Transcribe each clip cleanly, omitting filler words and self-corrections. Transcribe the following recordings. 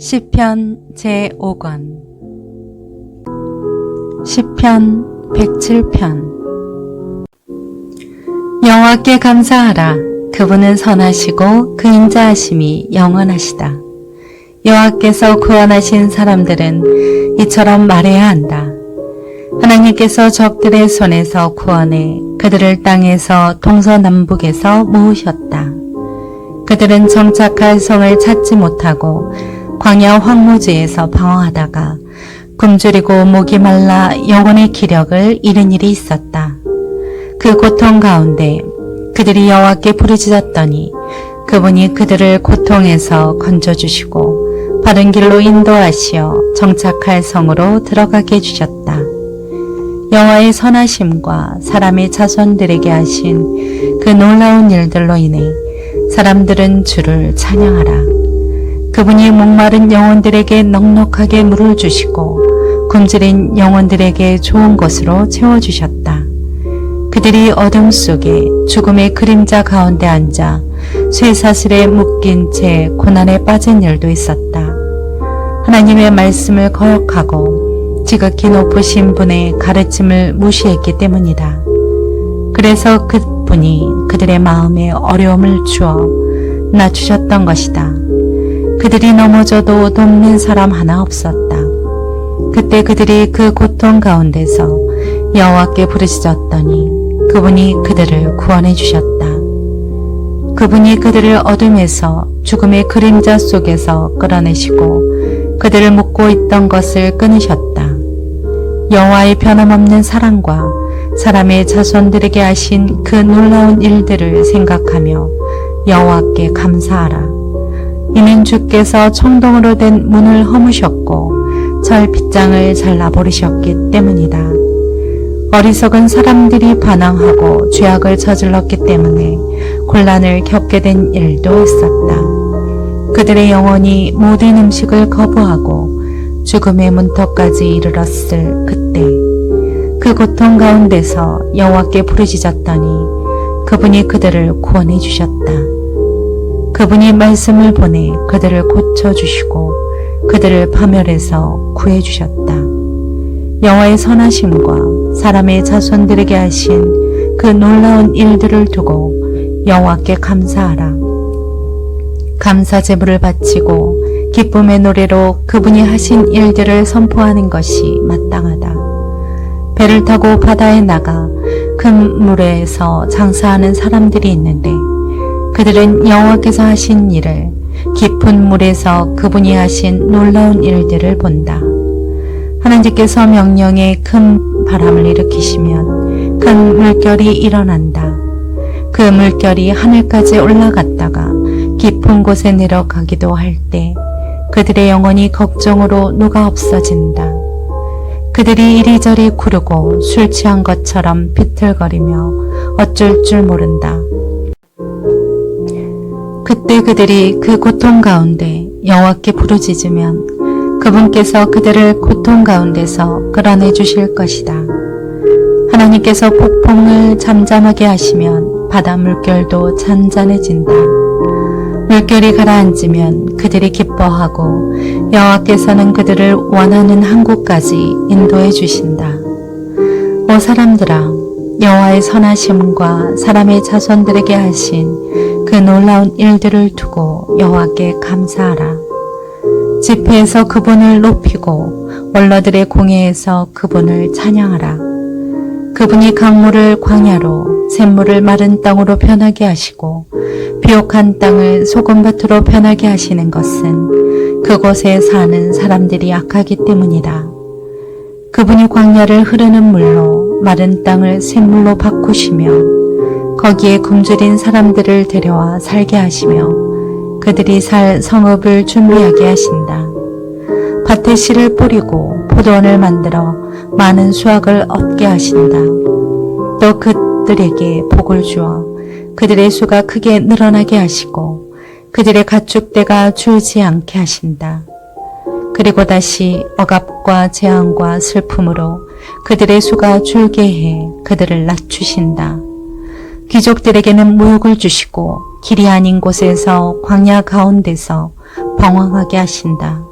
시편 제5권 시편 107편. 여호와께 감사하라. 그분은 선하시고 그 인자하심이 영원하시다. 여호와께서 구원하신 사람들은 이처럼 말해야 한다. 하나님께서 적들의 손에서 구원해 그들을 땅에서 동서남북에서 모으셨다. 그들은 정착할 성을 찾지 못하고 광야 황무지에서 방황하다가 굶주리고 목이 말라 영혼의 기력을 잃은 일이 있었다. 그 고통 가운데 그들이 여호와께 부르짖었더니 그분이 그들을 고통에서 건져주시고 바른 길로 인도하시어 정착할 성으로 들어가게 해주셨다. 여호와의 선하심과 사람의 자손들에게 하신 그 놀라운 일들로 인해 사람들은 주를 찬양하라. 그분이 목마른 영혼들에게 넉넉하게 물을 주시고 굶주린 영혼들에게 좋은 것으로 채워주셨다. 그들이 어둠 속에 죽음의 그림자 가운데 앉아 쇠사슬에 묶인 채 고난에 빠진 일도 있었다. 하나님의 말씀을 거역하고 지극히 높으신 분의 가르침을 무시했기 때문이다. 그래서 그분이 그들의 마음에 어려움을 주어 낮추셨던 것이다. 그들이 넘어져도 돕는 사람 하나 없었다. 그때 그들이 그 고통 가운데서 여호와께 부르짖었더니 그분이 그들을 구원해 주셨다. 그분이 그들을 어둠에서 죽음의 그림자 속에서 끌어내시고 그들을 묶고 있던 것을 끊으셨다. 여호와의 변함없는 사랑과 사람의 자손들에게 하신 그 놀라운 일들을 생각하며 여호와께 감사하라. 이는 주께서 청동으로 된 문을 허무셨고 절 빗장을 잘라버리셨기 때문이다. 어리석은 사람들이 반항하고 죄악을 저질렀기 때문에 곤란을 겪게 된 일도 있었다. 그들의 영혼이 모든 음식을 거부하고 죽음의 문턱까지 이르렀을 그때 그 고통 가운데서 여호와께 부르짖었더니 그분이 그들을 구원해 주셨다. 그분이 말씀을 보내 그들을 고쳐주시고 그들을 파멸해서 구해주셨다. 여호와의 선하심과 사람의 자손들에게 하신 그 놀라운 일들을 두고 여호와께 감사하라. 감사 제물을 바치고 기쁨의 노래로 그분이 하신 일들을 선포하는 것이 마땅하다. 배를 타고 바다에 나가 큰 물에서 장사하는 사람들이 있는데 그들은 여호와께서 하신 일을 깊은 물에서 그분이 하신 놀라운 일들을 본다. 하나님께서 명령에 큰 바람을 일으키시면 큰 물결이 일어난다. 그 물결이 하늘까지 올라갔다가 깊은 곳에 내려가기도 할 때 그들의 영혼이 걱정으로 녹아 없어진다. 그들이 이리저리 구르고 술 취한 것처럼 비틀거리며 어쩔 줄 모른다. 그때 그들이 그 고통 가운데 여호와께 부르짖으면 그분께서 그들을 고통 가운데서 끌어내 주실 것이다. 하나님께서 폭풍을 잠잠하게 하시면 바다 물결도 잔잔해진다. 물결이 가라앉으면 그들이 기뻐하고 여호와께서는 그들을 원하는 항구까지 인도해 주신다. 오 사람들아, 여호와의 선하심과 사람의 자손들에게 하신 그 놀라운 일들을 두고 여호와께 감사하라. 집회에서 그분을 높이고 원로들의 공회에서 그분을 찬양하라. 그분이 강물을 광야로 샘물을 마른 땅으로 변하게 하시고 비옥한 땅을 소금밭으로 변하게 하시는 것은 그곳에 사는 사람들이 악하기 때문이다. 그분이 광야를 흐르는 물로 마른 땅을 샘물로 바꾸시며 거기에 굶주린 사람들을 데려와 살게 하시며 그들이 살 성읍을 준비하게 하신다. 밭에 씨를 뿌리고 포도원을 만들어 많은 수확을 얻게 하신다. 또 그들에게 복을 주어 그들의 수가 크게 늘어나게 하시고 그들의 가축대가 줄지 않게 하신다. 그리고 다시 억압과 재앙과 슬픔으로 그들의 수가 줄게 해 그들을 낮추신다. 귀족들에게는 무역을 주시고 길이 아닌 곳에서 광야 가운데서 방황하게 하신다.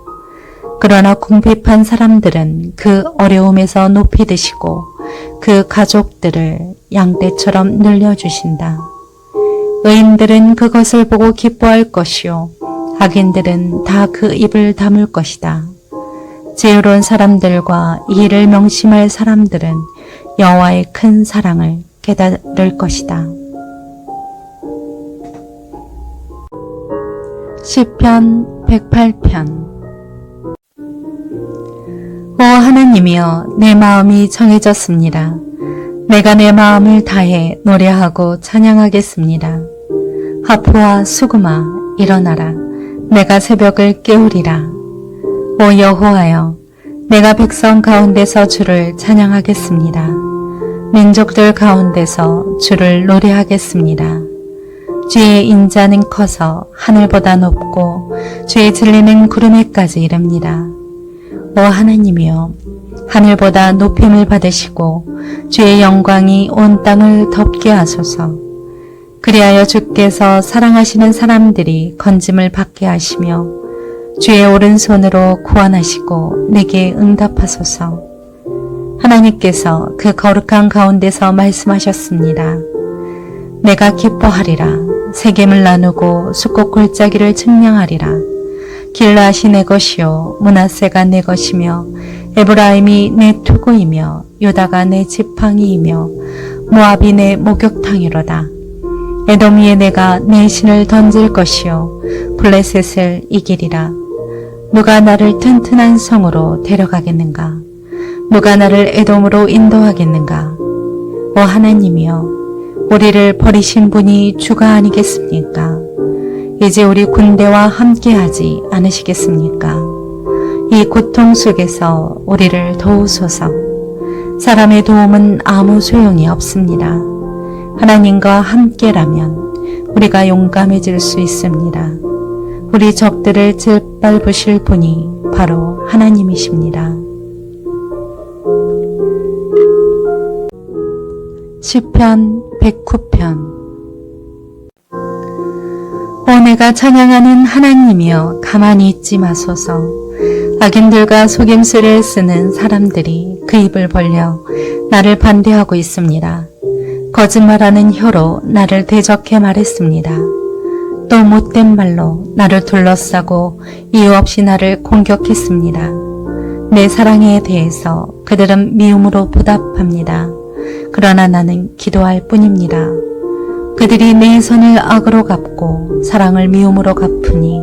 그러나 궁핍한 사람들은 그 어려움에서 높이 드시고 그 가족들을 양떼처럼 늘려주신다. 의인들은 그것을 보고 기뻐할 것이요 악인들은 다 그 입을 다물 것이다. 지혜로운 사람들과 이 일을 명심할 사람들은 여호와의 큰 사랑을 깨달을 것이다. 시편 108편. 오 하나님이여, 내 마음이 정해졌습니다. 내가 내 마음을 다해 노래하고 찬양하겠습니다. 하프와 수금아, 일어나라. 내가 새벽을 깨우리라. 오 여호와여, 내가 백성 가운데서 주를 찬양하겠습니다. 민족들 가운데서 주를 노래하겠습니다. 주의 인자는 커서 하늘보다 높고 주의 진리는 구름에까지 이릅니다. 오 하나님이여, 하늘보다 높임을 받으시고 주의 영광이 온 땅을 덮게 하소서. 그리하여 주께서 사랑하시는 사람들이 건짐을 받게 하시며 주의 오른손으로 구원하시고 내게 응답하소서. 하나님께서 그 거룩한 가운데서 말씀하셨습니다. 내가 기뻐하리라. 세겜을 나누고 숫꽃 골짜기를 측량하리라. 길라앗이 내 것이요 므낫세가 내 것이며 에브라임이 내 투구이며 유다가 내 지팡이이며 모압이 내 목욕탕이로다. 에돔 위에 내가 내 신을 던질 것이요 블레셋을 이기리라. 누가 나를 튼튼한 성으로 데려가겠는가? 누가 나를 에돔으로 인도하겠는가? 오 하나님이여, 우리를 버리신 분이 주가 아니겠습니까? 이제 우리 군대와 함께하지 않으시겠습니까? 이 고통 속에서 우리를 도우소서. 사람의 도움은 아무 소용이 없습니다. 하나님과 함께라면 우리가 용감해질 수 있습니다. 우리 적들을 짓밟으실 분이 바로 하나님이십니다. 시편 109편. 오 내가 찬양하는 하나님이여, 가만히 있지 마소서. 악인들과 속임수를 쓰는 사람들이 그 입을 벌려 나를 반대하고 있습니다. 거짓말하는 혀로 나를 대적해 말했습니다. 또 못된 말로 나를 둘러싸고 이유 없이 나를 공격했습니다. 내 사랑에 대해서 그들은 미움으로 보답합니다. 그러나 나는 기도할 뿐입니다. 그들이 내 선을 악으로 갚고 사랑을 미움으로 갚으니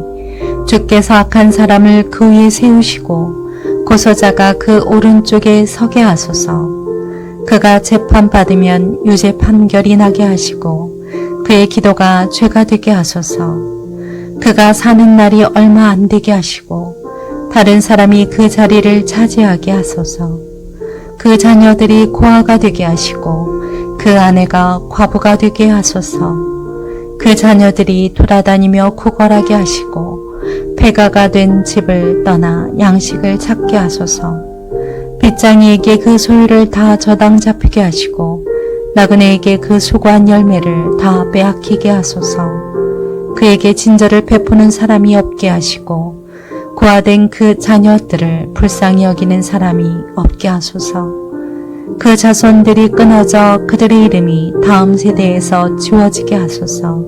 주께서 악한 사람을 그 위에 세우시고 고소자가 그 오른쪽에 서게 하소서. 그가 재판받으면 유죄 판결이 나게 하시고 그의 기도가 죄가 되게 하소서. 그가 사는 날이 얼마 안 되게 하시고 다른 사람이 그 자리를 차지하게 하소서. 그 자녀들이 고아가 되게 하시고 그 아내가 과부가 되게 하소서. 그 자녀들이 돌아다니며 구걸하게 하시고 폐가가 된 집을 떠나 양식을 찾게 하소서. 빗장이에게 그 소유를 다 저당 잡히게 하시고 나그네에게 그 수고한 열매를 다 빼앗기게 하소서. 그에게 친절을 베푸는 사람이 없게 하시고 고아된 그 자녀들을 불쌍히 여기는 사람이 없게 하소서. 그 자손들이 끊어져 그들의 이름이 다음 세대에서 지워지게 하소서.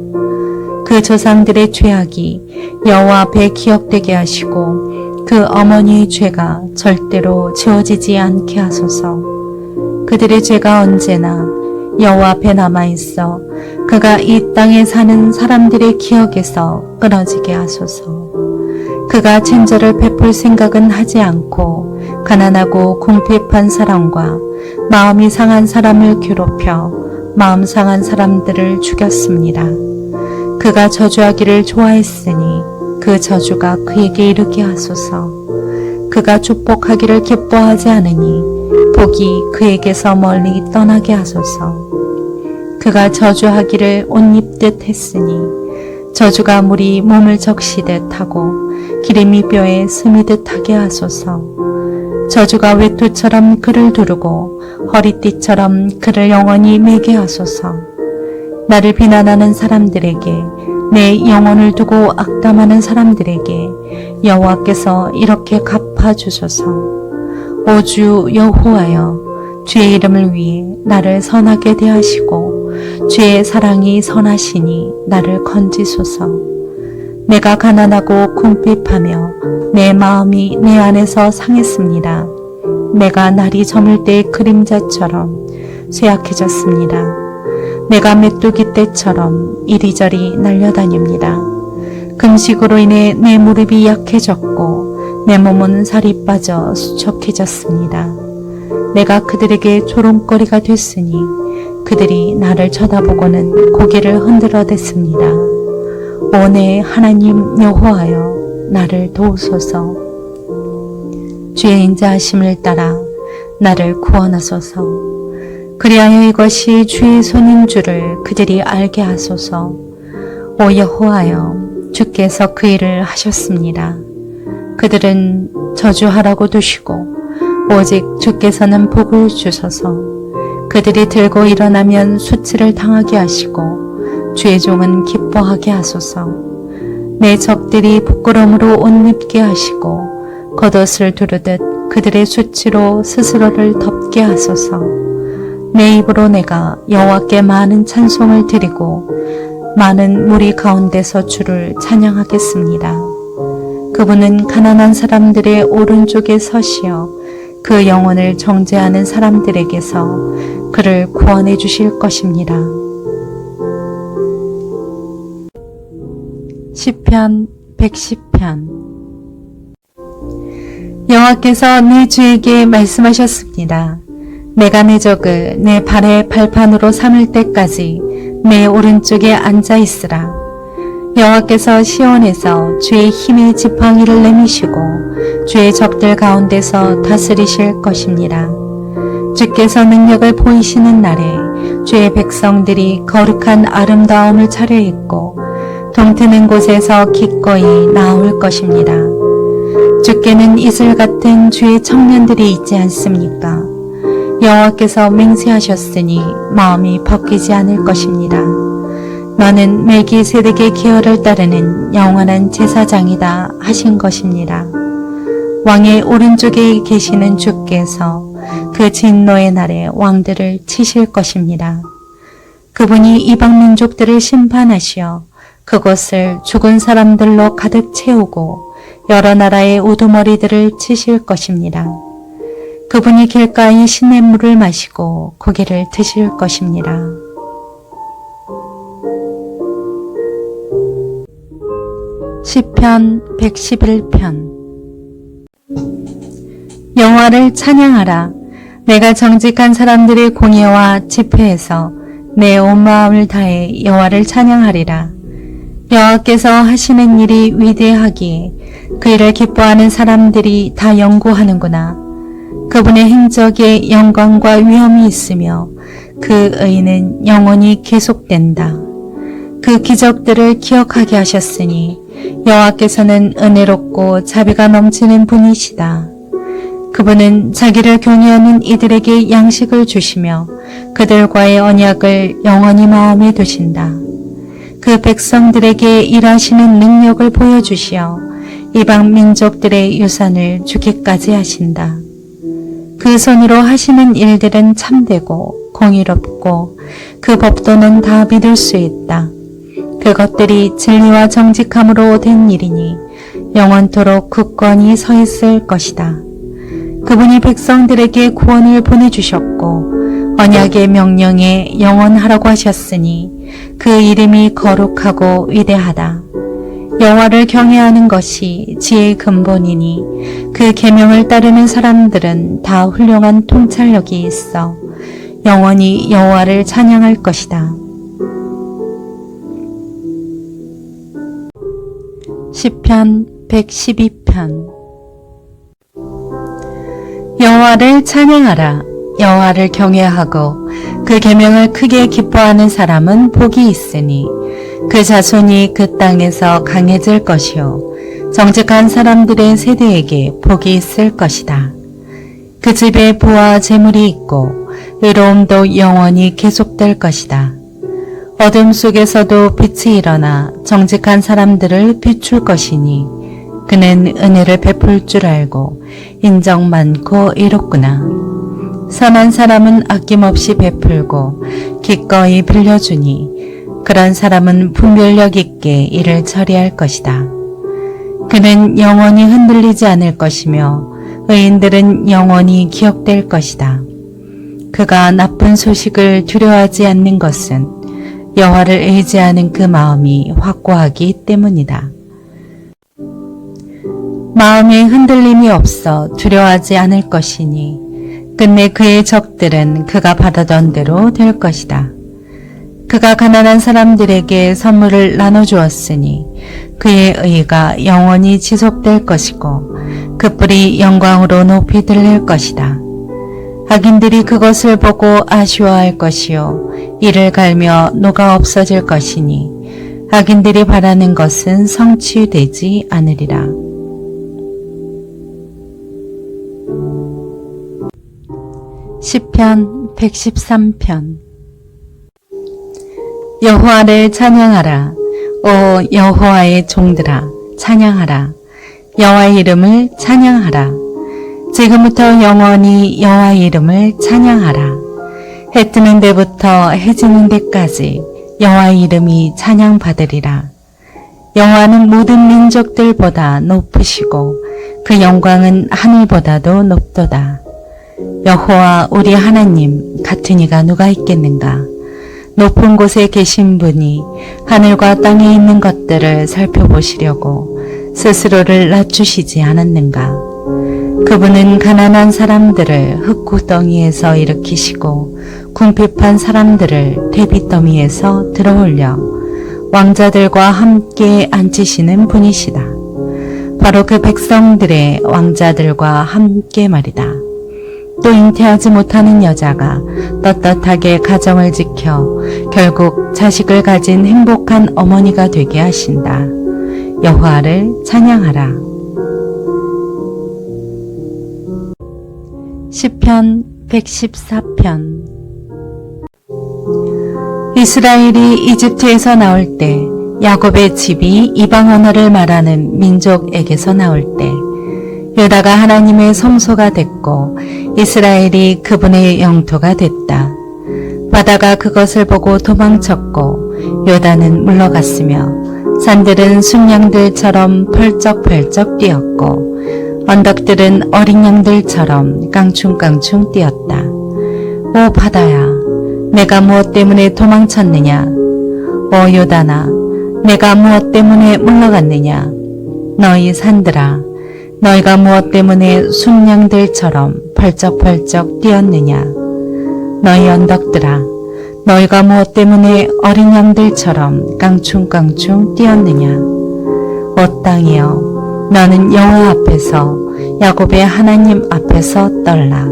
그 조상들의 죄악이 여호와 앞에 기억되게 하시고 그 어머니의 죄가 절대로 지워지지 않게 하소서. 그들의 죄가 언제나 여호와 앞에 남아있어 그가 이 땅에 사는 사람들의 기억에서 끊어지게 하소서. 그가 친절을 베풀 생각은 하지 않고 가난하고 궁핍한 사람과 마음이 상한 사람을 괴롭혀 마음 상한 사람들을 죽였습니다. 그가 저주하기를 좋아했으니 그 저주가 그에게 이르게 하소서. 그가 축복하기를 기뻐하지 않으니 복이 그에게서 멀리 떠나게 하소서. 그가 저주하기를 옷 입듯 했으니 저주가 물이 몸을 적시듯 하고 기름이 뼈에 스미듯 하게 하소서. 저주가 외투처럼 그를 두르고 허리띠처럼 그를 영원히 매게 하소서. 나를 비난하는 사람들에게 내 영혼을 두고 악담하는 사람들에게 여호와께서 이렇게 갚아 갚아주소서. 오 주 여호와여, 주의 이름을 위해 나를 선하게 대하시고 주의 사랑이 선하시니 나를 건지소서. 내가 가난하고 궁핍하며 내 마음이 내 안에서 상했습니다. 내가 날이 저물 때의 그림자처럼 쇠약해졌습니다. 내가 메뚜기 떼처럼 이리저리 날려다닙니다. 금식으로 인해 내 무릎이 약해졌고 내 몸은 살이 빠져 수척해졌습니다. 내가 그들에게 조롱거리가 됐으니 그들이 나를 쳐다보고는 고개를 흔들어댔습니다. 오 내 하나님 여호와여, 나를 도우소서. 주의 인자하심을 따라 나를 구원하소서. 그리하여 이것이 주의 손인 줄을 그들이 알게 하소서. 오 여호와여, 주께서 그 일을 하셨습니다. 그들은 저주하라고 두시고 오직 주께서는 복을 주소서. 그들이 들고 일어나면 수치를 당하게 하시고 주의 종은 기뻐하게 하소서. 내 적들이 부끄러움으로 옷 입게 하시고 겉옷을 두르듯 그들의 수치로 스스로를 덮게 하소서. 내 입으로 내가 여호와께 많은 찬송을 드리고 많은 무리 가운데서 주를 찬양하겠습니다. 그분은 가난한 사람들의 오른쪽에 서시어 그 영혼을 정죄하는 사람들에게서 그를 구원해 주실 것입니다. 시편 110편. 여호와께서 내 주에게 말씀하셨습니다. 내가 내 적을 내 발의 발판으로 삼을 때까지 내 오른쪽에 앉아 있으라. 여호와께서 시온에서 주의 힘의 지팡이를 내미시고 주의 적들 가운데서 다스리실 것입니다. 주께서 능력을 보이시는 날에 주의 백성들이 거룩한 아름다움을 차려입고 동트는 곳에서 기꺼이 나올 것입니다. 주께는 이슬 같은 주의 청년들이 있지 않습니까? 여호와께서 맹세하셨으니 마음이 바뀌지 않을 것입니다. 너는 멜기세덱의 계열을 따르는 영원한 제사장이다 하신 것입니다. 왕의 오른쪽에 계시는 주께서 그 진노의 날에 왕들을 치실 것입니다. 그분이 이방 민족들을 심판하시어 그곳을 죽은 사람들로 가득 채우고 여러 나라의 우두머리들을 치실 것입니다. 그분이 길가의 시냇물을 마시고 고기를 드실 것입니다. 시편 111편. 여호와를 찬양하라. 내가 정직한 사람들의 공예와 집회에서 내 온 마음을 다해 여호와를 찬양하리라. 여호와께서 하시는 일이 위대하기에 그 일을 기뻐하는 사람들이 다 연구하는구나. 그분의 행적에 영광과 위엄이 있으며 그 의는 영원히 계속된다. 그 기적들을 기억하게 하셨으니 여호와께서는 은혜롭고 자비가 넘치는 분이시다. 그분은 자기를 경외하는 이들에게 양식을 주시며 그들과의 언약을 영원히 마음에 두신다. 그 백성들에게 일하시는 능력을 보여주시어 이방 민족들의 유산을 주기까지 하신다. 그 손으로 하시는 일들은 참되고 공의롭고 그 법도는 다 믿을 수 있다. 그것들이 진리와 정직함으로 된 일이니 영원토록 굳건히 서 있을 것이다. 그분이 백성들에게 구원을 보내주셨고 언약의 명령에 영원하라고 하셨으니 그 이름이 거룩하고 위대하다. 여호와를 경외하는 것이 지혜의 근본이니 그 계명을 따르는 사람들은 다 훌륭한 통찰력이 있어 영원히 여호와를 찬양할 것이다. 시편 112편. 여호와를 찬양하라. 여호와를 경외하고 그 계명을 크게 기뻐하는 사람은 복이 있으니 그 자손이 그 땅에서 강해질 것이요 정직한 사람들의 세대에게 복이 있을 것이다. 그 집에 부와 재물이 있고 의로움도 영원히 계속될 것이다. 어둠 속에서도 빛이 일어나 정직한 사람들을 비출 것이니 그는 은혜를 베풀 줄 알고 인정 많고 이롭구나. 선한 사람은 아낌없이 베풀고 기꺼이 빌려주니 그런 사람은 분별력 있게 이를 처리할 것이다. 그는 영원히 흔들리지 않을 것이며 의인들은 영원히 기억될 것이다. 그가 나쁜 소식을 두려워하지 않는 것은 여호와를 의지하는 그 마음이 확고하기 때문이다. 마음에 흔들림이 없어 두려워하지 않을 것이니 끝내 그의 적들은 그가 받아던 대로 될 것이다. 그가 가난한 사람들에게 선물을 나눠주었으니 그의 의가 영원히 지속될 것이고 그 뿔이 영광으로 높이 들릴 것이다. 악인들이 그것을 보고 아쉬워할 것이요 이를 갈며 녹아 없어질 것이니 악인들이 바라는 것은 성취되지 않으리라. 시편 113편. 여호와를 찬양하라. 오 여호와의 종들아 찬양하라. 여호와의 이름을 찬양하라. 지금부터 영원히 여호와의 이름을 찬양하라. 해 뜨는 데부터 해 지는 데까지 여호와의 이름이 찬양받으리라. 여호와는 모든 민족들보다 높으시고 그 영광은 하늘보다도 높도다. 여호와 우리 하나님 같은 이가 누가 있겠는가? 높은 곳에 계신 분이 하늘과 땅에 있는 것들을 살펴보시려고 스스로를 낮추시지 않았는가? 그분은 가난한 사람들을 흙구덩이에서 일으키시고 궁핍한 사람들을 대빗더미에서 들어올려 왕자들과 함께 앉히시는 분이시다. 바로 그 백성들의 왕자들과 함께 말이다. 또 잉태하지 못하는 여자가 떳떳하게 가정을 지켜 결국 자식을 가진 행복한 어머니가 되게 하신다. 여호와를 찬양하라. 시편 114편. 이스라엘이 이집트에서 나올 때 야곱의 집이 이방 언어를 말하는 민족에게서 나올 때 유다가 하나님의 성소가 됐고 이스라엘이 그분의 영토가 됐다. 바다가 그것을 보고 도망쳤고 유다는 물러갔으며 산들은 순양들처럼 펄쩍펄쩍 뛰었고 언덕들은 어린 양들처럼 깡충깡충 뛰었다. 오 바다야, 내가 무엇 때문에 도망쳤느냐? 오 유다나, 내가 무엇 때문에 물러갔느냐? 너희 산들아, 너희가 무엇 때문에 순양들처럼 펄쩍펄쩍 뛰었느냐? 너희 언덕들아, 너희가 무엇 때문에 어린 양들처럼 깡충깡충 뛰었느냐? 오 땅이여, 너는 여호와 앞에서 야곱의 하나님 앞에서 떨라.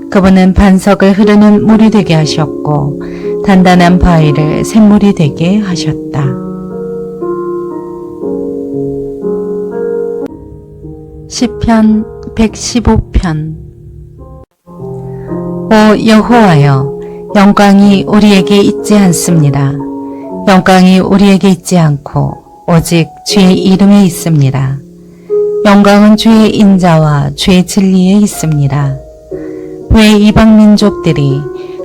그분은 반석을 흐르는 물이 되게 하셨고 단단한 바위를 샘물이 되게 하셨다. 시편 115편. 오 여호와여, 영광이 우리에게 있지 않습니다. 영광이 우리에게 있지 않고 오직 주의 이름에 있습니다. 영광은 주의 인자와 주의 진리에 있습니다. 왜 이방 민족들이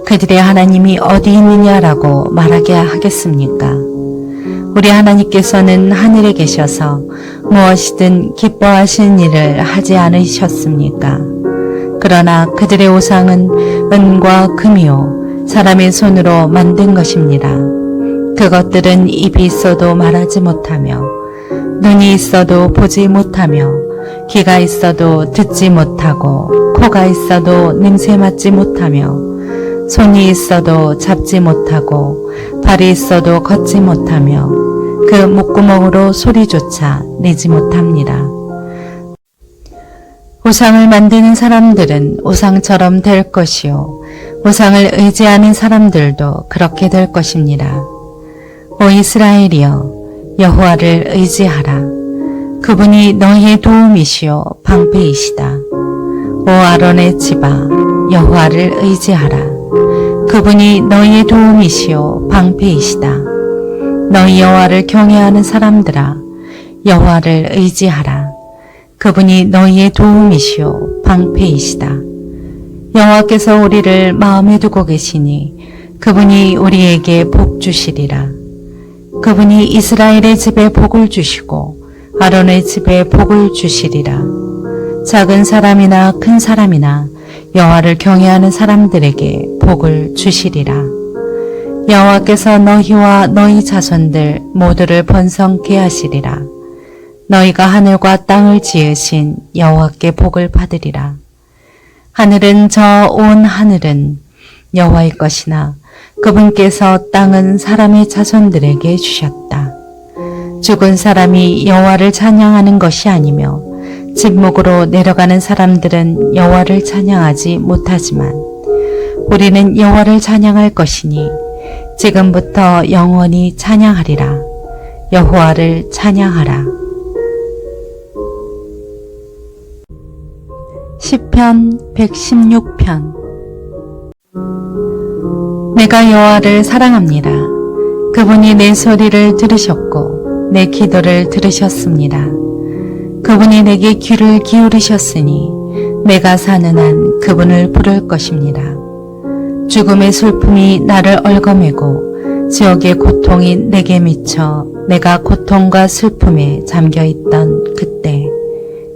그들의 하나님이 어디 있느냐라고 말하게 하겠습니까? 우리 하나님께서는 하늘에 계셔서 무엇이든 기뻐하시는 일을 하지 않으셨습니까? 그러나 그들의 우상은 은과 금이요 사람의 손으로 만든 것입니다. 그것들은 입이 있어도 말하지 못하며 눈이 있어도 보지 못하며 귀가 있어도 듣지 못하고 코가 있어도 냄새 맡지 못하며 손이 있어도 잡지 못하고 발이 있어도 걷지 못하며 그 목구멍으로 소리조차 내지 못합니다. 우상을 만드는 사람들은 우상처럼 될 것이요 우상을 의지하는 사람들도 그렇게 될 것입니다. 오 이스라엘이여, 여호와를 의지하라. 그분이 너희의 도움이시요 방패이시다. 오 아론의 집아, 여호와를 의지하라. 그분이 너희의 도움이시요 방패이시다. 너희 여호와를 경외하는 사람들아, 여호와를 의지하라. 그분이 너희의 도움이시오 방패이시다. 여호와께서 우리를 마음에 두고 계시니 그분이 우리에게 복 주시리라. 그분이 이스라엘의 집에 복을 주시고 아론의 집에 복을 주시리라. 작은 사람이나 큰 사람이나 여호와를 경외하는 사람들에게 복을 주시리라. 여호와께서 너희와 너희 자손들 모두를 번성케 하시리라. 너희가 하늘과 땅을 지으신 여호와께 복을 받으리라. 하늘은 저 온 하늘은 여호와의 것이나 그분께서 땅은 사람의 자손들에게 주셨다. 죽은 사람이 여호와를 찬양하는 것이 아니며 진목으로 내려가는 사람들은 여호와를 찬양하지 못하지만 우리는 여호와를 찬양할 것이니 지금부터 영원히 찬양하리라. 여호와를 찬양하라. 시편 116편. 내가 여호와를 사랑합니다. 그분이 내 소리를 들으셨고 내 기도를 들으셨습니다. 그분이 내게 귀를 기울이셨으니 내가 사는 한 그분을 부를 것입니다. 죽음의 슬픔이 나를 얽어매고 지옥의 고통이 내게 미쳐 내가 고통과 슬픔에 잠겨있던 그때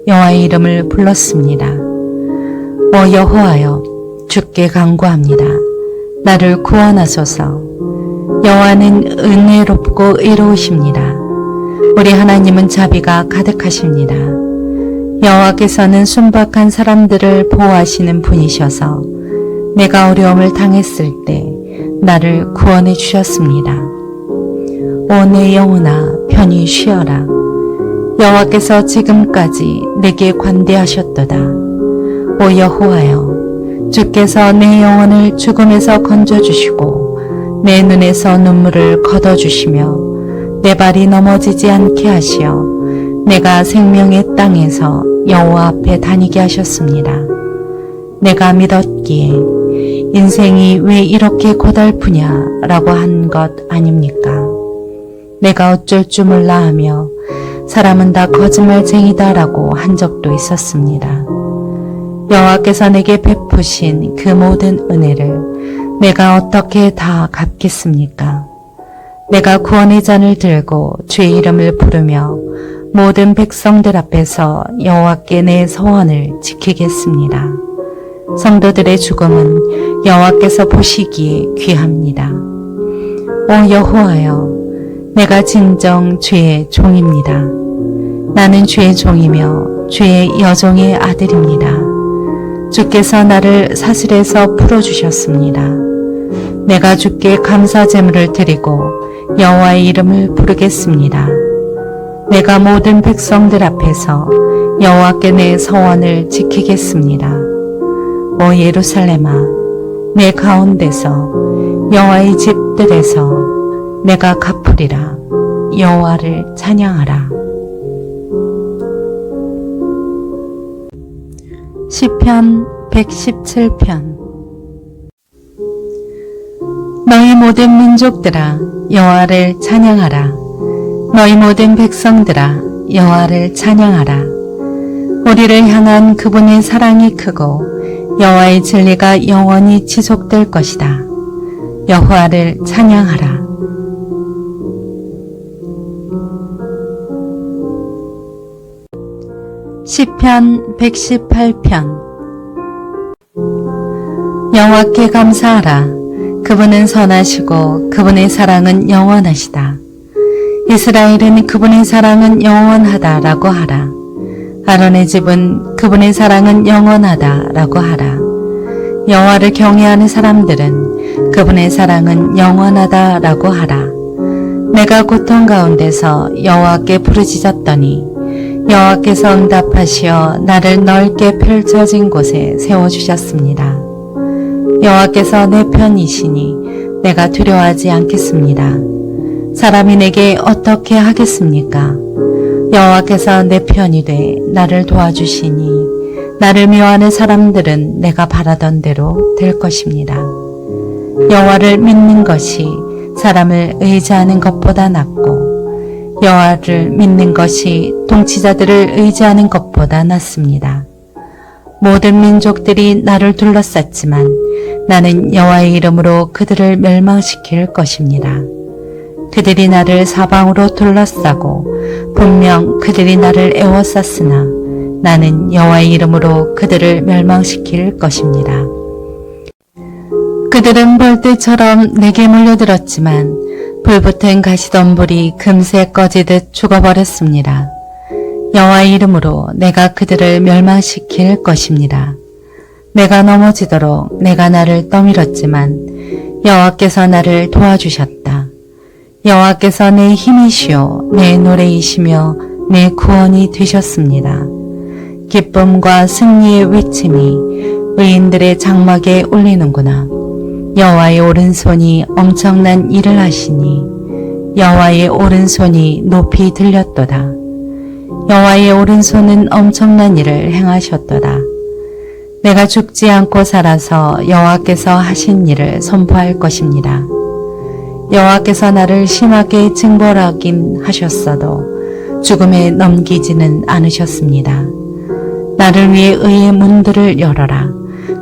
여호와의 이름을 불렀습니다. 오 여호와여, 주께 간구합니다. 나를 구원하소서. 여호와는 은혜롭고 의로우십니다. 우리 하나님은 자비가 가득하십니다. 여호와께서는 순박한 사람들을 보호하시는 분이셔서 내가 어려움을 당했을 때 나를 구원해 주셨습니다. 오 내 영혼아 편히 쉬어라. 여호와께서 지금까지 내게 관대하셨도다. 오 여호와여, 주께서 내 영혼을 죽음에서 건져주시고 내 눈에서 눈물을 걷어주시며 내 발이 넘어지지 않게 하시어 내가 생명의 땅에서 여호와 앞에 다니게 하셨습니다. 내가 믿었기에 인생이 왜 이렇게 고달프냐 라고 한 것 아닙니까? 내가 어쩔 줄 몰라 하며 사람은 다 거짓말쟁이다 라고 한 적도 있었습니다. 여호와께서 내게 베푸신 그 모든 은혜를 내가 어떻게 다 갚겠습니까? 내가 구원의 잔을 들고 주의 이름을 부르며 모든 백성들 앞에서 여호와께 내 소원을 지키겠습니다. 성도들의 죽음은 여호와께서 보시기에 귀합니다. 오 여호와여, 내가 진정 주의 종입니다. 나는 주의 종이며 주의 여종의 아들입니다. 주께서 나를 사슬에서 풀어주셨습니다. 내가 주께 감사 제물을 드리고 여호와의 이름을 부르겠습니다. 내가 모든 백성들 앞에서 여호와께 내 서원을 지키겠습니다. 오 예루살렘아, 내 가운데서 여호와의 집들에서 내가 갚으리라. 여호와를 찬양하라. 시편 117편. 너희 모든 민족들아 여호와를 찬양하라. 너희 모든 백성들아 여호와를 찬양하라. 우리를 향한 그분의 사랑이 크고 여호와의 진리가 영원히 지속될 것이다. 여호와를 찬양하라. 시편 118편. 여호와께 감사하라. 그분은 선하시고 그분의 사랑은 영원하시다. 이스라엘은 그분의 사랑은 영원하다라고 하라. 아론의 집은 그분의 사랑은 영원하다라고 하라. 여호와를 경외하는 사람들은 그분의 사랑은 영원하다라고 하라. 내가 고통 가운데서 여호와께 부르짖었더니 여호와께서 응답하시어 나를 넓게 펼쳐진 곳에 세워주셨습니다. 여호와께서 내 편이시니 내가 두려워하지 않겠습니다. 사람이 내게 어떻게 하겠습니까? 여호와께서 내 편이 돼 나를 도와주시니 나를 미워하는 사람들은 내가 바라던 대로 될 것입니다. 여호와를 믿는 것이 사람을 의지하는 것보다 낫고 여호와를 믿는 것이 통치자들을 의지하는 것보다 것보다 낫습니다. 모든 민족들이 나를 둘러쌌지만 나는 여호와의 이름으로 그들을 멸망시킬 것입니다. 그들이 나를 사방으로 둘러싸고 분명 그들이 나를 애워쌌으나 나는 여호와의 이름으로 그들을 멸망시킬 것입니다. 그들은 벌떼처럼 내게 몰려들었지만 불붙은 가시덤불이 금세 꺼지듯 죽어버렸습니다. 여호와의 이름으로 내가 그들을 멸망시킬 것입니다. 내가 넘어지도록 내가 나를 떠밀었지만 여호와께서 나를 도와주셨다. 여호와께서 내 힘이시요 내 노래이시며 내 구원이 되셨습니다. 기쁨과 승리의 외침이 의인들의 장막에 울리는구나. 여호와의 오른손이 엄청난 일을 하시니 여호와의 오른손이 높이 들렸도다. 여호와의 오른손은 엄청난 일을 행하셨도다. 내가 죽지 않고 살아서 여호와께서 하신 일을 선포할 것입니다. 여호와께서 나를 심하게 징벌하긴 하셨어도 죽음에 넘기지는 않으셨습니다. 나를 위해 의의 문들을 열어라.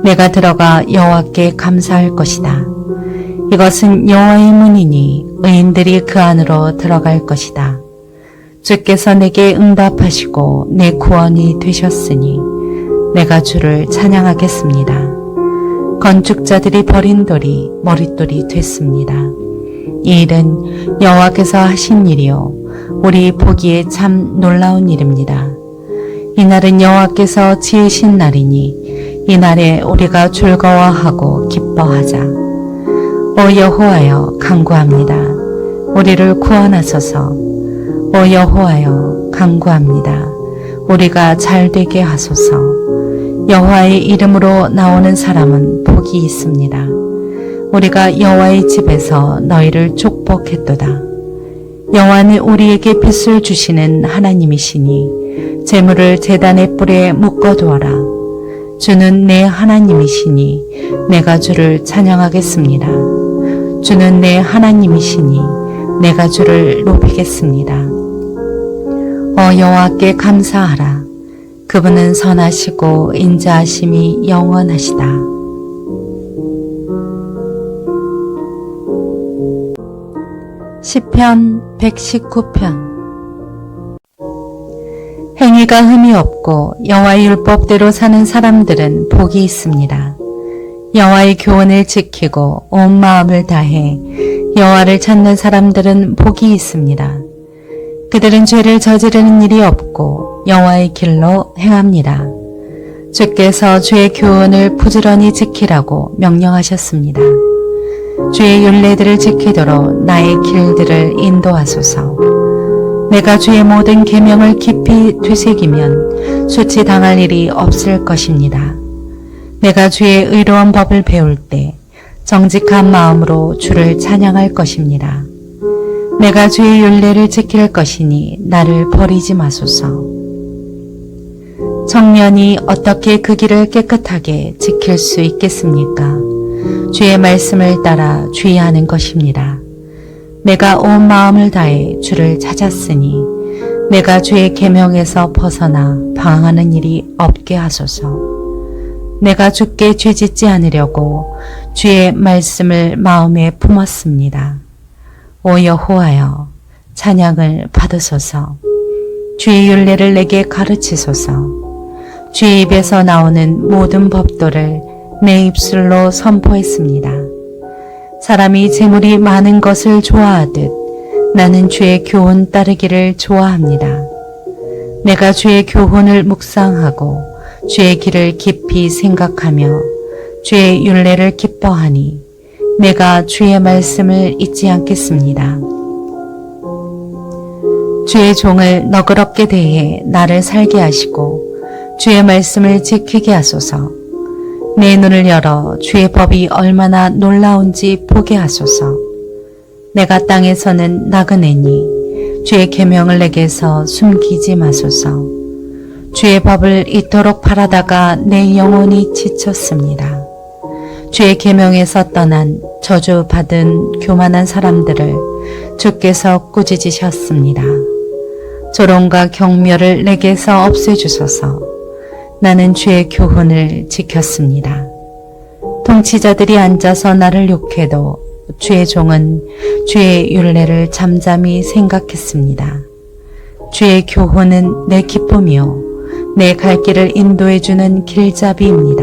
내가 들어가 여호와께 감사할 것이다. 이것은 여호와의 문이니 의인들이 그 안으로 들어갈 것이다. 주께서 내게 응답하시고 내 구원이 되셨으니 내가 주를 찬양하겠습니다. 건축자들이 버린 돌이 머릿돌이 됐습니다. 이 일은 여호와께서 하신 일이요 우리 보기에 참 놀라운 일입니다. 이날은 여호와께서 지으신 날이니 이날에 우리가 즐거워하고 기뻐하자. 오 여호와여 간구합니다. 우리를 구원하소서. 오 여호와여 간구합니다. 우리가 잘되게 하소서. 여호와의 이름으로 나오는 사람은 복이 있습니다. 우리가 여호와의 집에서 너희를 축복했도다. 여호와는 우리에게 빛을 주시는 하나님이시니 재물을 제단의 뿔에 묶어두어라. 주는 내 하나님이시니 내가 주를 찬양하겠습니다. 주는 내 하나님이시니 내가 주를 높이겠습니다. 여호와께 감사하라. 그분은 선하시고 인자하심이 영원하시다. 시편 119편. 행위가 흠이 없고 여호와의 율법대로 사는 사람들은 복이 있습니다. 여호와의 교훈을 지키고 온 마음을 다해 여호와를 찾는 사람들은 복이 있습니다. 그들은 죄를 저지르는 일이 없고 여호와의 길로 행합니다. 주께서 주의 교훈을 부지런히 지키라고 명령하셨습니다. 주의 율례들을 지키도록 나의 길들을 인도하소서. 내가 주의 모든 계명을 깊이 되새기면 수치당할 일이 없을 것입니다. 내가 주의 의로운 법을 배울 때 정직한 마음으로 주를 찬양할 것입니다. 내가 주의 율례를 지킬 것이니 나를 버리지 마소서. 청년이 어떻게 그 길을 깨끗하게 지킬 수 있겠습니까? 주의 말씀을 따라 주의하는 것입니다. 내가 온 마음을 다해 주를 찾았으니 내가 주의 계명에서 벗어나 방황하는 일이 없게 하소서. 내가 주께 죄짓지 않으려고 주의 말씀을 마음에 품었습니다. 오 여호와여 찬양을 받으소서. 주의 율례를 내게 가르치소서. 주의 입에서 나오는 모든 법도를 내 입술로 선포했습니다. 사람이 재물이 많은 것을 좋아하듯 나는 주의 교훈 따르기를 좋아합니다. 내가 주의 교훈을 묵상하고 주의 길을 깊이 생각하며 주의 율례를 기뻐하니 내가 주의 말씀을 잊지 않겠습니다. 주의 종을 너그럽게 대해 나를 살게 하시고 주의 말씀을 지키게 하소서. 내 눈을 열어 주의 법이 얼마나 놀라운지 보게 하소서. 내가 땅에서는 나그네니 주의 계명을 내게서 숨기지 마소서. 주의 법을 이토록 바라다가 내 영혼이 지쳤습니다. 주의 계명에서 떠난 저주받은 교만한 사람들을 주께서 꾸짖으셨습니다. 조롱과 경멸을 내게서 없애주소서. 나는 주의 교훈을 지켰습니다. 통치자들이 앉아서 나를 욕해도 주의 종은 주의 율례를 잠잠히 생각했습니다. 주의 교훈은 내 기쁨이요 내 갈 길을 인도해주는 길잡이입니다.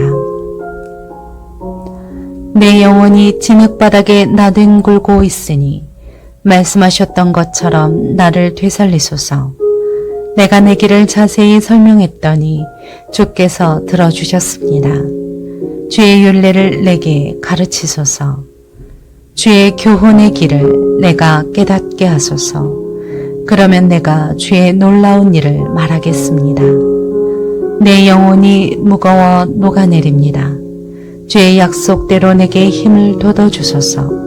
내 영혼이 진흙바닥에 나뒹굴고 있으니 말씀하셨던 것처럼 나를 되살리소서. 내가 내 길을 자세히 설명했더니 주께서 들어주셨습니다. 주의 율례를 내게 가르치소서. 주의 교훈의 길을 내가 깨닫게 하소서. 그러면 내가 주의 놀라운 일을 말하겠습니다. 내 영혼이 무거워 녹아내립니다. 주의 약속대로 내게 힘을 돋워주소서.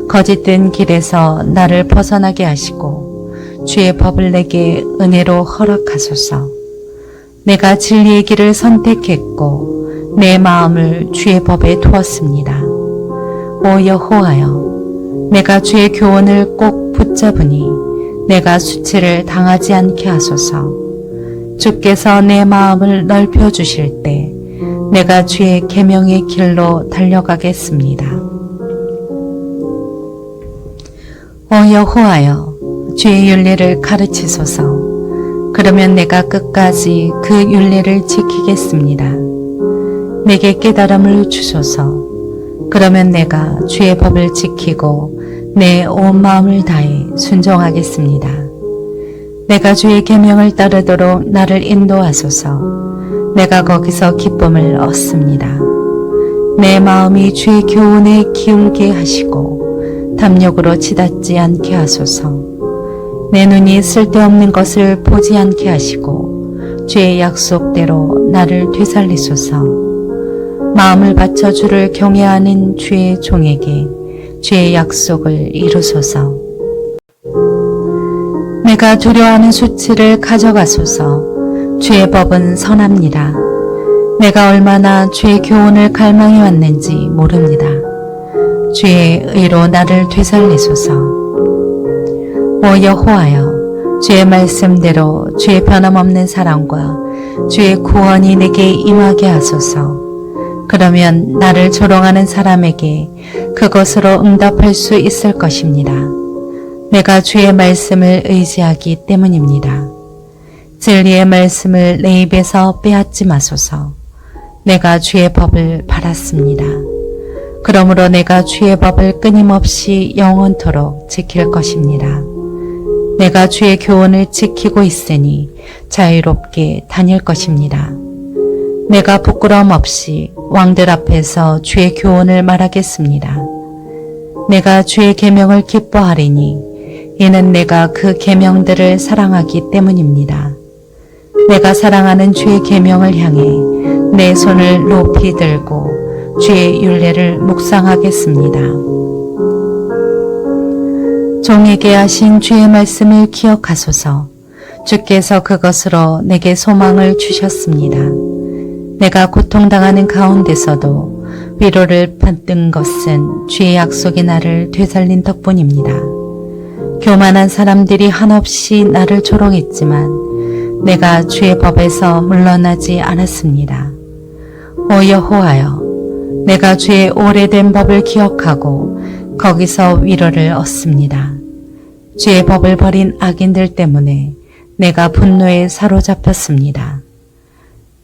거짓된 길에서 나를 벗어나게 하시고 주의 법을 내게 은혜로 허락하소서. 내가 진리의 길을 선택했고 내 마음을 주의 법에 두었습니다. 오 여호와여, 내가 주의 교훈을 꼭 붙잡으니 내가 수치를 당하지 않게 하소서. 주께서 내 마음을 넓혀 주실 때 내가 주의 계명의 길로 달려가겠습니다. 오 여호와여, 주의 율례를 가르치소서. 그러면 내가 끝까지 그 율례를 지키겠습니다. 내게 깨달음을 주소서. 그러면 내가 주의 법을 지키고 내 온 마음을 다해 순종하겠습니다. 내가 주의 계명을 따르도록 나를 인도하소서. 내가 거기서 기쁨을 얻습니다. 내 마음이 주의 교훈에 기울게 하시고 탐욕으로 치닫지 않게 하소서. 내 눈이 쓸데없는 것을 보지 않게 하시고 주의 약속대로 나를 되살리소서. 마음을 바쳐 주를 경외하는 주의 종에게 주의 약속을 이루소서. 내가 두려워하는 수치를 가져가소서. 주의 법은 선합니다. 내가 얼마나 주의 교훈을 갈망해 왔는지 모릅니다. 주의 의로 나를 되살리소서. 오 여호와여, 주의 말씀대로 주의 변함없는 사랑과 주의 구원이 내게 임하게 하소서. 그러면 나를 조롱하는 사람에게 그것으로 응답할 수 있을 것입니다. 내가 주의 말씀을 의지하기 때문입니다. 진리의 말씀을 내 입에서 빼앗지 마소서. 내가 주의 법을 바랐습니다. 그러므로 내가 주의 법을 끊임없이 영원토록 지킬 것입니다. 내가 주의 교훈을 지키고 있으니 자유롭게 다닐 것입니다. 내가 부끄러움 없이 왕들 앞에서 주의 교훈을 말하겠습니다. 내가 주의 계명을 기뻐하리니 이는 내가 그 계명들을 사랑하기 때문입니다. 내가 사랑하는 주의 계명을 향해 내 손을 높이 들고 주의 율례를 묵상하겠습니다. 종에게 하신 주의 말씀을 기억하소서. 주께서 그것으로 내게 소망을 주셨습니다. 내가 고통당하는 가운데서도 위로를 받는 것은 주의 약속이 나를 되살린 덕분입니다. 교만한 사람들이 한없이 나를 조롱했지만 내가 주의 법에서 물러나지 않았습니다. 오 여호와여, 내가 주의 오래된 법을 기억하고 거기서 위로를 얻습니다. 주의 법을 버린 악인들 때문에 내가 분노에 사로잡혔습니다.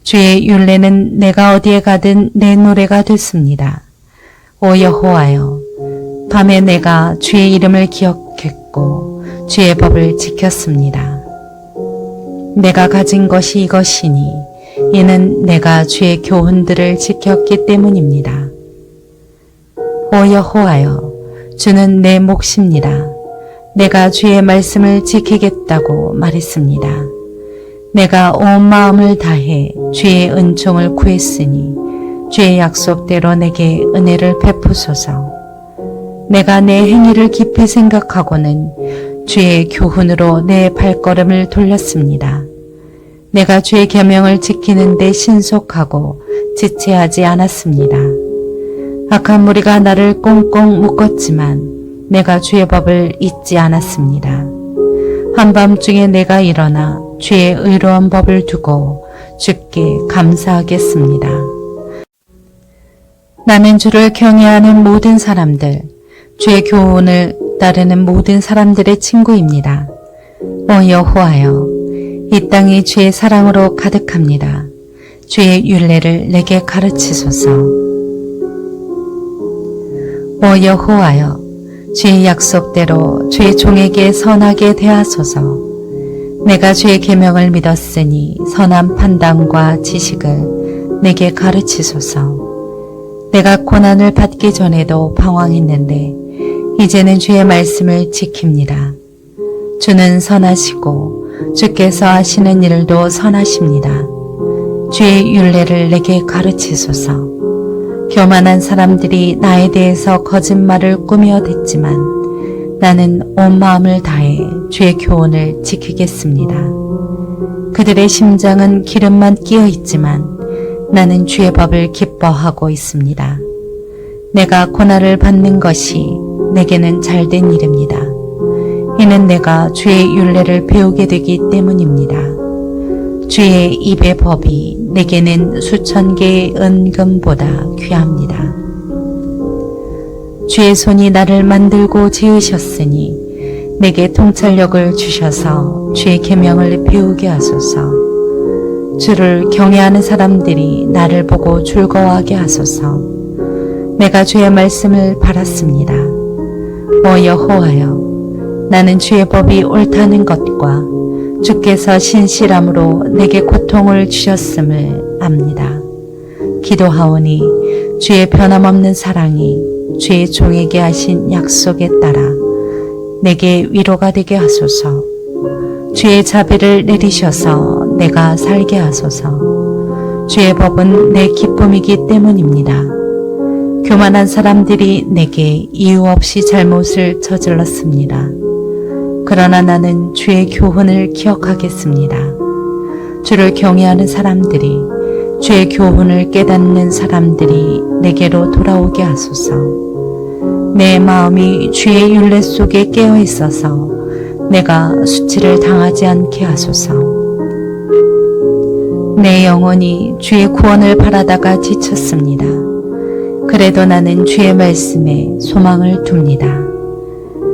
주의 율례는 내가 어디에 가든 내 노래가 됐습니다. 오 여호와여, 밤에 내가 주의 이름을 기억했고 주의 법을 지켰습니다. 내가 가진 것이 이것이니 이는 내가 주의 교훈들을 지켰기 때문입니다. 오 여호와여, 주는 내 몫입니다. 내가 주의 말씀을 지키겠다고 말했습니다. 내가 온 마음을 다해 주의 은총을 구했으니 주의 약속대로 내게 은혜를 베푸소서. 내가 내 행위를 깊이 생각하고는 주의 교훈으로 내 발걸음을 돌렸습니다. 내가 주의 계명을 지키는 데 신속하고 지체하지 않았습니다. 악한 무리가 나를 꽁꽁 묶었지만 내가 주의 법을 잊지 않았습니다. 한밤중에 내가 일어나 주의 의로운 법을 두고 주께 감사하겠습니다. 나는 주를 경외하는 모든 사람들, 주의 교훈을 따르는 모든 사람들의 친구입니다. 오 여호와여, 이 땅이 주의 사랑으로 가득합니다. 주의 율례를 내게 가르치소서. 오 여호와여, 주의 약속대로 주의 종에게 선하게 대하소서. 내가 주의 계명을 믿었으니 선한 판단과 지식을 내게 가르치소서. 내가 고난을 받기 전에도 방황했는데 이제는 주의 말씀을 지킵니다. 주는 선하시고 주께서 하시는 일도 선하십니다. 주의 율례를 내게 가르치소서. 교만한 사람들이 나에 대해서 거짓말을 꾸며댔지만 나는 온 마음을 다해 주의 교훈을 지키겠습니다. 그들의 심장은 기름만 끼어 있지만 나는 주의 법을 기뻐하고 있습니다. 내가 고난을 받는 것이 내게는 잘된 일입니다. 이는 내가 주의 율례를 배우게 되기 때문입니다. 주의 입의 법이 내게는 수천 개의 은금보다 귀합니다. 주의 손이 나를 만들고 지으셨으니 내게 통찰력을 주셔서 주의 계명을 배우게 하소서. 주를 경외하는 사람들이 나를 보고 즐거워하게 하소서. 내가 주의 말씀을 바랐습니다. 오 여호와여, 나는 주의 법이 옳다는 것과 주께서 신실함으로 내게 고통을 주셨음을 압니다. 기도하오니 주의 변함없는 사랑이 주의 종에게 하신 약속에 따라 내게 위로가 되게 하소서. 주의 자비를 내리셔서 내가 살게 하소서. 주의 법은 내 기쁨이기 때문입니다. 교만한 사람들이 내게 이유 없이 잘못을 저질렀습니다. 그러나 나는 주의 교훈을 기억하겠습니다. 주를 경외하는 사람들이, 주의 교훈을 깨닫는 사람들이 내게로 돌아오게 하소서. 내 마음이 주의 율례 속에 깨어 있어서 내가 수치를 당하지 않게 하소서. 내 영혼이 주의 구원을 바라다가 지쳤습니다. 그래도 나는 주의 말씀에 소망을 둡니다.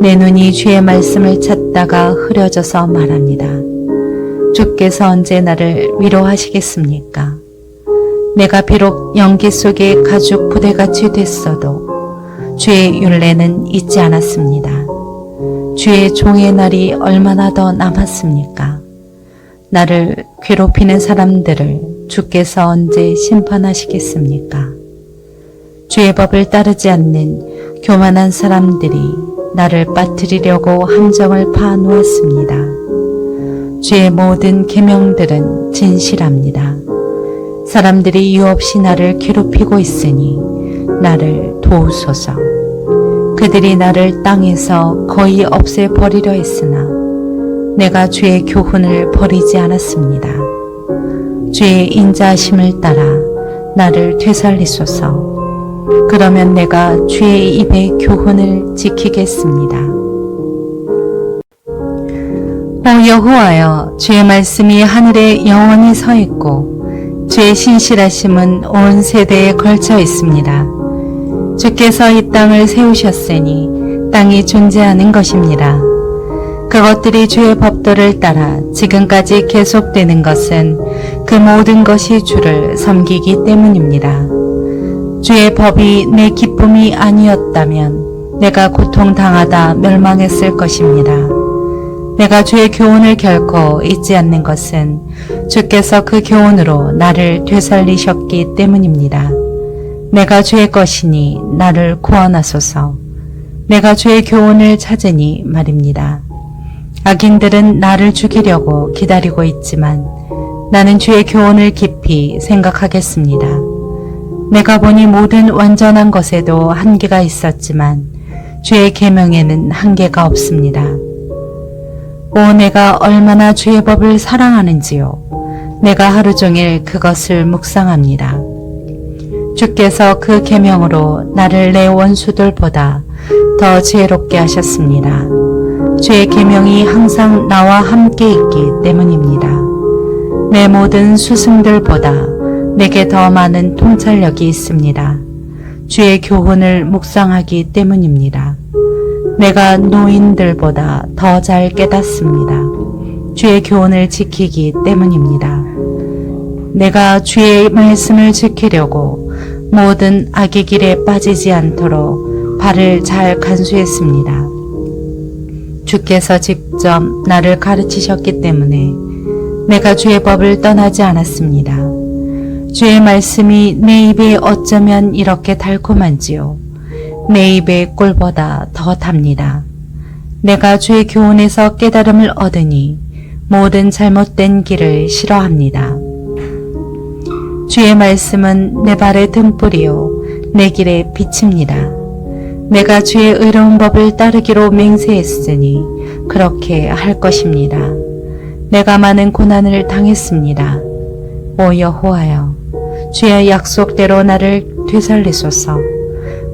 내 눈이 주의 말씀을 찾다가 흐려져서 말합니다. 주께서 언제 나를 위로하시겠습니까? 내가 비록 연기 속에 가죽 부대같이 됐어도 주의 율례는 잊지 않았습니다. 주의 종의 날이 얼마나 더 남았습니까? 나를 괴롭히는 사람들을 주께서 언제 심판하시겠습니까? 주의 법을 따르지 않는 교만한 사람들이 나를 빠뜨리려고 함정을 파놓았습니다. 주의 모든 계명들은 진실합니다. 사람들이 이유 없이 나를 괴롭히고 있으니 나를 도우소서. 그들이 나를 땅에서 거의 없애버리려 했으나 내가 주의 교훈을 버리지 않았습니다. 주의 인자하심을 따라 나를 되살리소서. 그러면 내가 주의 입의 교훈을 지키겠습니다. 오 여호와여, 주의 말씀이 하늘에 영원히 서 있고 주의 신실하심은 온 세대에 걸쳐 있습니다. 주께서 이 땅을 세우셨으니 땅이 존재하는 것입니다. 그것들이 주의 법도를 따라 지금까지 계속되는 것은 그 모든 것이 주를 섬기기 때문입니다. 주의 법이 내 기쁨이 아니었다면 내가 고통당하다 멸망했을 것입니다. 내가 주의 교훈을 결코 잊지 않는 것은 주께서 그 교훈으로 나를 되살리셨기 때문입니다. 내가 주의 것이니 나를 구원하소서. 내가 주의 교훈을 찾으니 말입니다. 악인들은 나를 죽이려고 기다리고 있지만 나는 주의 교훈을 깊이 생각하겠습니다. 내가 보니 모든 완전한 것에도 한계가 있었지만 주의 계명에는 한계가 없습니다. 오, 내가 얼마나 주의 법을 사랑하는지요. 내가 하루 종일 그것을 묵상합니다. 주께서 그 계명으로 나를 내 원수들보다 더 지혜롭게 하셨습니다. 주의 계명이 항상 나와 함께 있기 때문입니다. 내 모든 스승들보다 내게 더 많은 통찰력이 있습니다. 주의 교훈을 묵상하기 때문입니다. 내가 노인들보다 더 잘 깨닫습니다. 주의 교훈을 지키기 때문입니다. 내가 주의 말씀을 지키려고 모든 악의 길에 빠지지 않도록 발을 잘 간수했습니다. 주께서 직접 나를 가르치셨기 때문에 내가 주의 법을 떠나지 않았습니다. 주의 말씀이 내 입에 어쩌면 이렇게 달콤한지요. 내 입의 꿀보다 더 답니다. 내가 주의 교훈에서 깨달음을 얻으니 모든 잘못된 길을 싫어합니다. 주의 말씀은 내 발의 등불이요 내 길의 빛입니다. 내가 주의 의로운 법을 따르기로 맹세했으니 그렇게 할 것입니다. 내가 많은 고난을 당했습니다. 오 여호와여, 주의 약속대로 나를 되살리소서.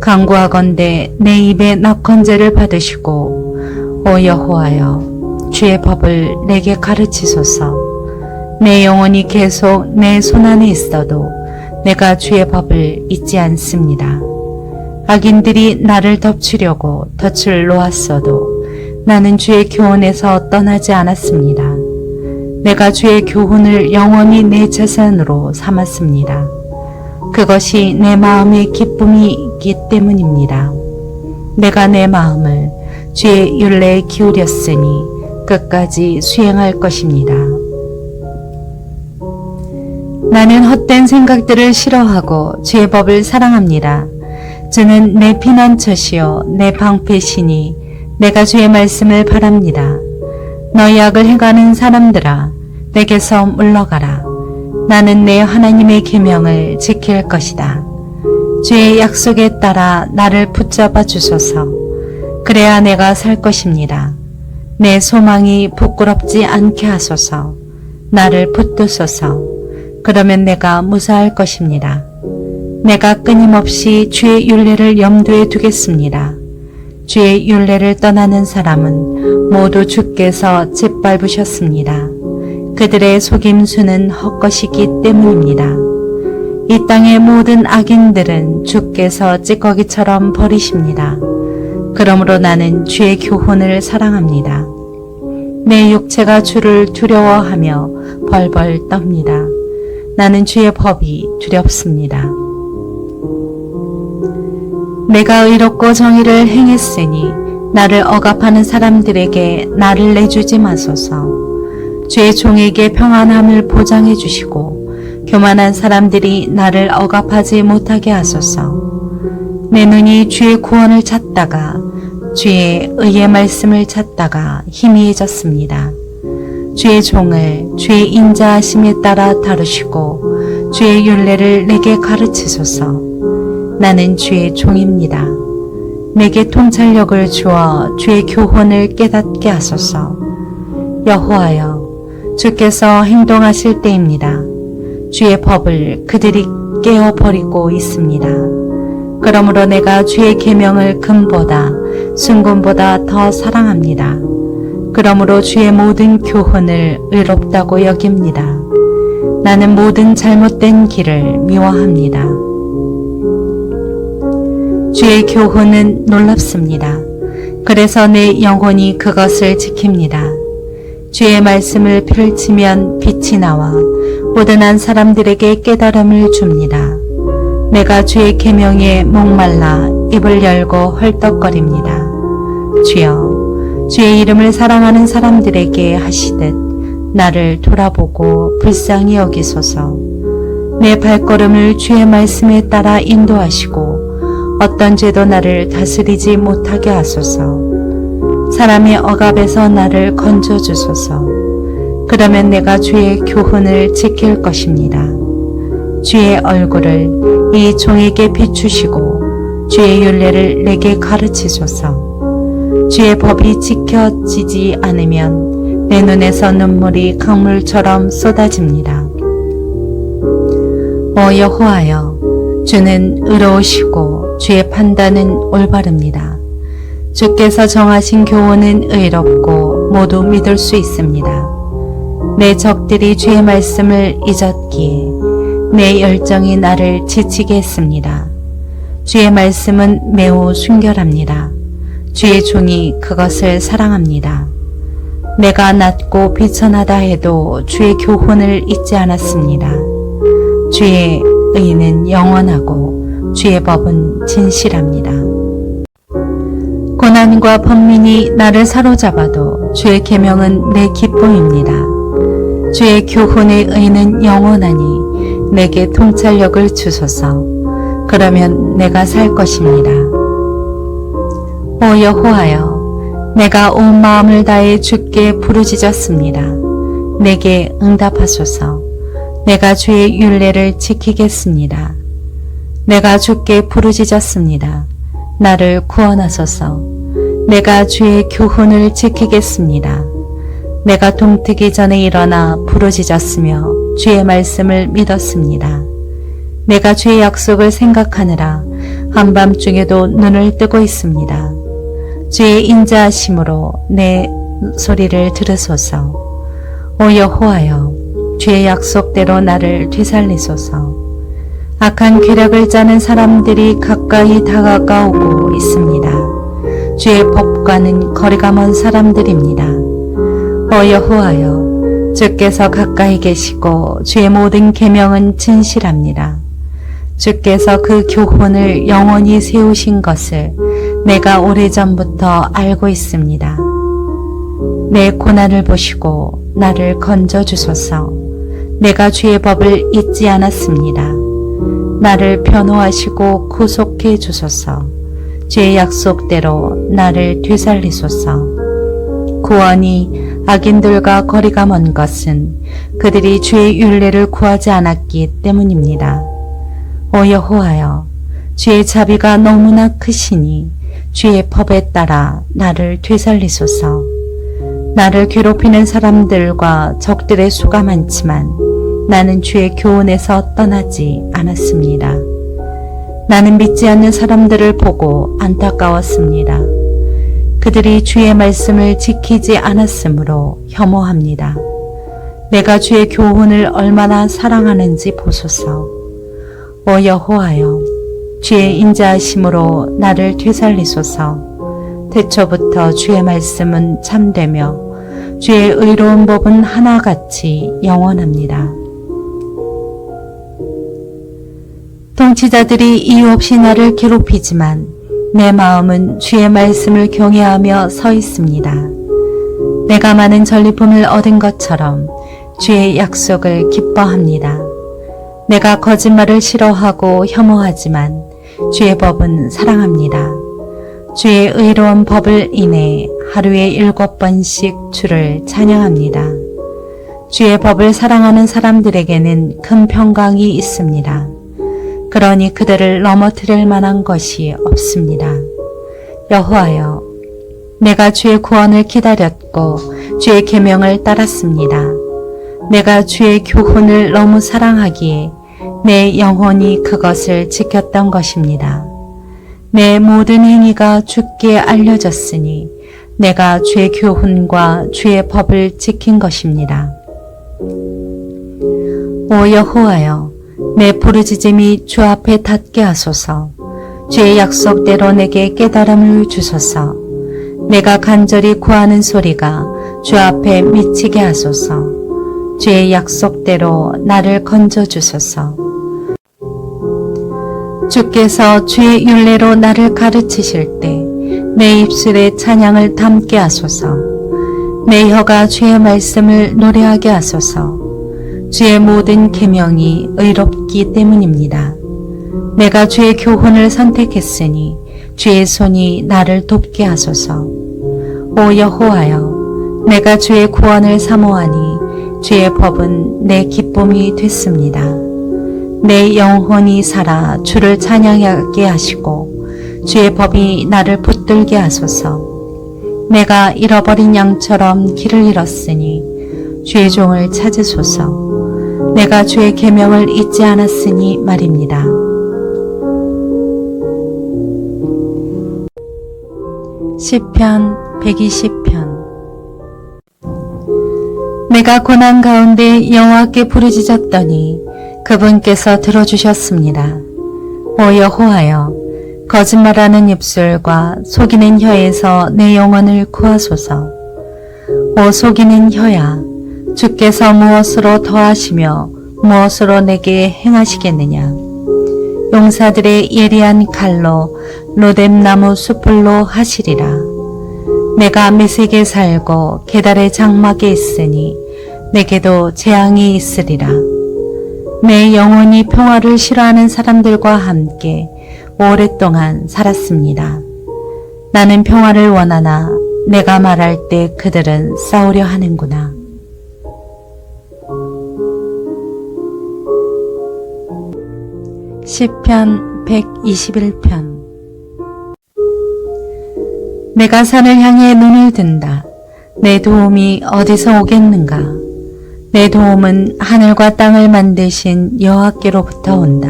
간구하건대 내 입에 낙헌제를 받으시고 오 여호와여, 주의 법을 내게 가르치소서. 내 영혼이 계속 내 손안에 있어도 내가 주의 법을 잊지 않습니다. 악인들이 나를 덮치려고 덫을 놓았어도 나는 주의 교훈에서 떠나지 않았습니다. 내가 주의 교훈을 영원히 내 재산으로 삼았습니다. 그것이 내 마음의 기쁨이기 때문입니다. 내가 내 마음을 주의 율례에 기울였으니 끝까지 수행할 것입니다. 나는 헛된 생각들을 싫어하고 주의 법을 사랑합니다. 주는 내 피난처시요 내 방패시니 내가 주의 말씀을 바랍니다. 너희 악을 행하는 사람들아 내게서 물러가라. 나는 내 하나님의 계명을 지킬 것이다. 주의 약속에 따라 나를 붙잡아 주소서. 그래야 내가 살 것입니다. 내 소망이 부끄럽지 않게 하소서. 나를 붙드소서. 그러면 내가 무사할 것입니다. 내가 끊임없이 주의 율례를 염두에 두겠습니다. 주의 율례를 떠나는 사람은 모두 주께서 짓밟으셨습니다. 그들의 속임수는 헛것이기 때문입니다. 이 땅의 모든 악인들은 주께서 찌꺼기처럼 버리십니다. 그러므로 나는 주의 교훈을 사랑합니다. 내 육체가 주를 두려워하며 벌벌 떱니다. 나는 주의 법이 두렵습니다. 내가 의롭고 정의를 행했으니 나를 억압하는 사람들에게 나를 내주지 마소서. 주의 종에게 평안함을 보장해 주시고 교만한 사람들이 나를 억압하지 못하게 하소서. 내 눈이 주의 구원을 찾다가 주의 의의 말씀을 찾다가 희미해졌습니다. 주의 종을 주의 인자하심에 따라 다루시고 주의 율례를 내게 가르치소서. 나는 주의 종입니다. 내게 통찰력을 주어 주의 교훈을 깨닫게 하소서. 여호와여, 주께서 행동하실 때입니다. 주의 법을 그들이 깨어버리고 있습니다. 그러므로 내가 주의 계명을 금보다 순금보다 더 사랑합니다. 그러므로 주의 모든 교훈을 의롭다고 여깁니다. 나는 모든 잘못된 길을 미워합니다. 주의 교훈은 놀랍습니다. 그래서 내 영혼이 그것을 지킵니다. 주의 말씀을 펼치면 빛이 나와 모든한 사람들에게 깨달음을 줍니다. 내가 주의 계명에 목말라 입을 열고 헐떡거립니다. 주여, 주의 이름을 사랑하는 사람들에게 하시듯 나를 돌아보고 불쌍히 여기소서. 내 발걸음을 주의 말씀에 따라 인도하시고 어떤 죄도 나를 다스리지 못하게 하소서. 사람의 억압에서 나를 건져주소서. 그러면 내가 주의 교훈을 지킬 것입니다. 주의 얼굴을 이 종에게 비추시고 주의 율례를 내게 가르치소서. 주의 법이 지켜지지 않으면 내 눈에서 눈물이 강물처럼 쏟아집니다. 오 여호와여, 주는 의로우시고 주의 판단은 올바릅니다. 주께서 정하신 교훈은 의롭고 모두 믿을 수 있습니다. 내 적들이 주의 말씀을 잊었기에 내 열정이 나를 지치게 했습니다. 주의 말씀은 매우 순결합니다. 주의 종이 그것을 사랑합니다. 내가 낮고 비천하다 해도 주의 교훈을 잊지 않았습니다. 주의 의는 영원하고 주의 법은 진실합니다. 고난과 번민이 나를 사로잡아도 주의 계명은 내 기쁨입니다. 주의 교훈의 의는 영원하니 내게 통찰력을 주소서. 그러면 내가 살 것입니다. 오 여호와여, 내가 온 마음을 다해 주께 부르짖었습니다. 내게 응답하소서. 내가 주의 율례를 지키겠습니다. 내가 주께 부르짖었습니다. 나를 구원하소서. 내가 주의 교훈을 지키겠습니다. 내가 동트기 전에 일어나 부르짖었으며 주의 말씀을 믿었습니다. 내가 주의 약속을 생각하느라 한밤중에도 눈을 뜨고 있습니다. 주의 인자하심으로 내 소리를 들으소서. 오 여호와여, 주의 약속대로 나를 되살리소서. 악한 계략을 짜는 사람들이 가까이 다가오고 있습니다. 주의 법과는 거리가 먼 사람들입니다. 오 여호와여, 주께서 가까이 계시고 주의 모든 계명은 진실합니다. 주께서 그 교훈을 영원히 세우신 것을 내가 오래전부터 알고 있습니다. 내 고난을 보시고 나를 건져주소서. 내가 주의 법을 잊지 않았습니다. 나를 변호하시고 구속해 주소서. 주의 약속대로 나를 되살리소서. 구원이 악인들과 거리가 먼 것은 그들이 주의 율례를 구하지 않았기 때문입니다. 오 여호와여, 주의 자비가 너무나 크시니 주의 법에 따라 나를 되살리소서. 나를 괴롭히는 사람들과 적들의 수가 많지만 나는 주의 교훈에서 떠나지 않았습니다. 나는 믿지 않는 사람들을 보고 안타까웠습니다. 그들이 주의 말씀을 지키지 않았으므로 혐오합니다. 내가 주의 교훈을 얼마나 사랑하는지 보소서. 오 여호와여, 주의 인자하심으로 나를 되살리소서. 태초부터 주의 말씀은 참되며 주의 의로운 법은 하나같이 영원합니다. 통치자들이 이유 없이 나를 괴롭히지만 내 마음은 주의 말씀을 경외하며 서 있습니다. 내가 많은 전리품을 얻은 것처럼 주의 약속을 기뻐합니다. 내가 거짓말을 싫어하고 혐오하지만 주의 법은 사랑합니다. 주의 의로운 법을 인해 하루에 7번씩 주를 찬양합니다. 주의 법을 사랑하는 사람들에게는 큰 평강이 있습니다. 그러니 그들을 넘어뜨릴 만한 것이 없습니다. 여호와여, 내가 주의 구원을 기다렸고 주의 계명을 따랐습니다. 내가 주의 교훈을 너무 사랑하기에 내 영혼이 그것을 지켰던 것입니다. 내 모든 행위가 주께 알려졌으니 내가 주의 교훈과 주의 법을 지킨 것입니다. 오 여호와여, 내 부르짖음이 주 앞에 닿게 하소서. 주의 약속대로 내게 깨달음을 주소서. 내가 간절히 구하는 소리가 주 앞에 미치게 하소서. 주의 약속대로 나를 건져주소서. 주께서 주의 율례로 나를 가르치실 때 내 입술에 찬양을 담게 하소서. 내 혀가 주의 말씀을 노래하게 하소서. 주의 모든 계명이 의롭기 때문입니다. 내가 주의 교훈을 선택했으니 주의 손이 나를 돕게 하소서. 오 여호와여, 내가 주의 구원을 사모하니 주의 법은 내 기쁨이 됐습니다. 내 영혼이 살아 주를 찬양하게 하시고 주의 법이 나를 붙들게 하소서. 내가 잃어버린 양처럼 길을 잃었으니 주의 종을 찾으소서. 내가 주의 계명을 잊지 않았으니 말입니다. 시편 120편. 내가 고난 가운데 여호와께 부르짖었더니 그분께서 들어주셨습니다. 오 여호와여, 거짓말하는 입술과 속이는 혀에서 내 영혼을 구하소서. 오 속이는 혀야, 주께서 무엇으로 더하시며 무엇으로 내게 행하시겠느냐. 용사들의 예리한 칼로 로뎀나무 숯불로 하시리라. 내가 메색에 살고 게달의 장막에 있으니 내게도 재앙이 있으리라. 내 영혼이 평화를 싫어하는 사람들과 함께 오랫동안 살았습니다. 나는 평화를 원하나 내가 말할 때 그들은 싸우려 하는구나. 시편 121편. 내가 산을 향해 눈을 든다. 내 도움이 어디서 오겠는가? 내 도움은 하늘과 땅을 만드신 여호와께로부터 온다.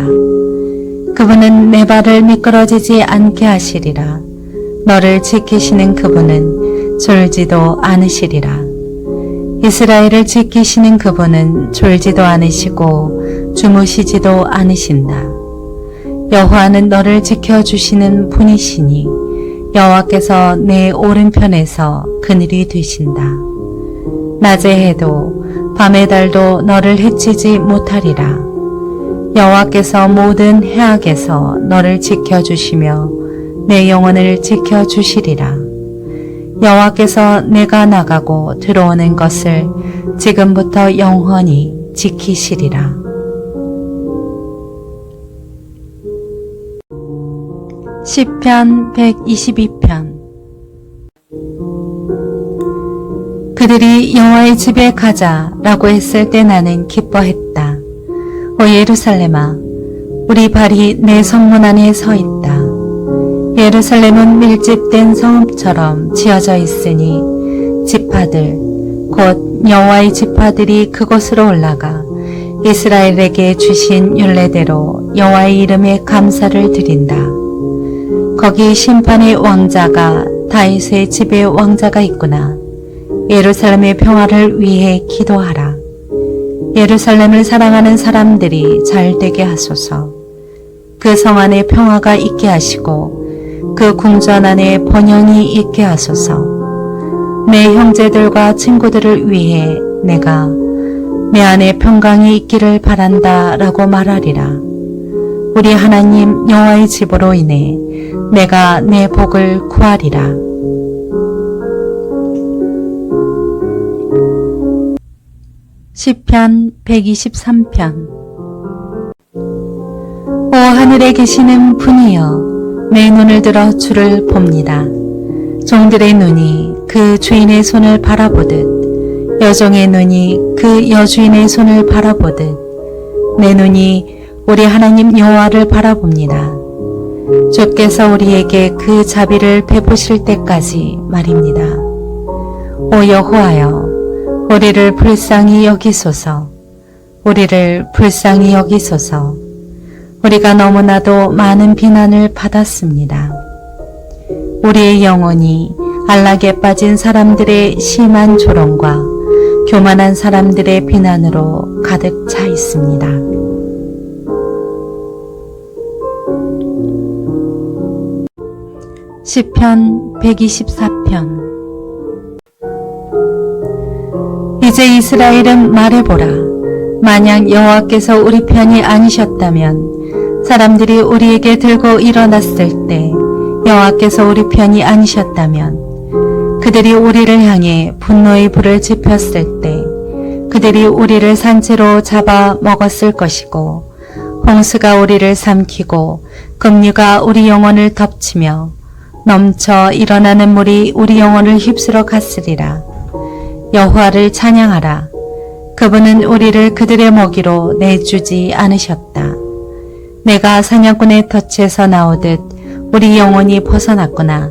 그분은 내 발을 미끄러지지 않게 하시리라. 너를 지키시는 그분은 졸지도 않으시리라. 이스라엘을 지키시는 그분은 졸지도 않으시고 주무시지도 않으신다. 여호와는 너를 지켜주시는 분이시니 여호와께서 내 오른편에서 그늘이 되신다. 낮의 해도 밤의 달도 너를 해치지 못하리라. 여호와께서 모든 해악에서 너를 지켜주시며 내 영혼을 지켜주시리라. 여호와께서 내가 나가고 들어오는 것을 지금부터 영원히 지키시리라. 시편 122편. 그들이 여호와의 집에 가자라고 했을 때 나는 기뻐했다. 오 예루살렘아, 우리 발이 내 성문 안에 서 있다. 예루살렘은 밀집된 성읍처럼 지어져 있으니 지파들, 곧 여호와의 지파들이 그곳으로 올라가 이스라엘에게 주신 율례대로 여호와의 이름에 감사를 드린다. 거기 심판의 왕자가 다윗의 집에 왕자가 있구나. 예루살렘의 평화를 위해 기도하라. 예루살렘을 사랑하는 사람들이 잘되게 하소서. 그 성 안에 평화가 있게 하시고 그 궁전 안에 번영이 있게 하소서. 내 형제들과 친구들을 위해 내가 내 안에 평강이 있기를 바란다 라고 말하리라. 우리 하나님 여호와의 집으로 인해 내가 내 복을 구하리라. 시편 123편. 오 하늘에 계시는 분이여, 내 눈을 들어 주를 봅니다. 종들의 눈이 그 주인의 손을 바라보듯 여종의 눈이 그 여주인의 손을 바라보듯 내 눈이 우리 하나님 여호와를 바라봅니다. 주께서 우리에게 그 자비를 베푸실 때까지 말입니다. 오 여호와여, 우리를 불쌍히 여기소서. 우리를 불쌍히 여기소서. 우리가 너무나도 많은 비난을 받았습니다. 우리의 영혼이 안락에 빠진 사람들의 심한 조롱과 교만한 사람들의 비난으로 가득 차 있습니다. 시편 124편. 이제 이스라엘은 말해보라. 만약 여호와께서 우리 편이 아니셨다면 사람들이 우리에게 들고 일어났을 때 여호와께서 우리 편이 아니셨다면 그들이 우리를 향해 분노의 불을 지폈을 때 그들이 우리를 산채로 잡아 먹었을 것이고 홍수가 우리를 삼키고 급류가 우리 영혼을 덮치며 넘쳐 일어나는 물이 우리 영혼을 휩쓸어 갔으리라. 여호와를 찬양하라. 그분은 우리를 그들의 먹이로 내주지 않으셨다. 내가 사냥꾼의 덫에서 나오듯 우리 영혼이 벗어났구나.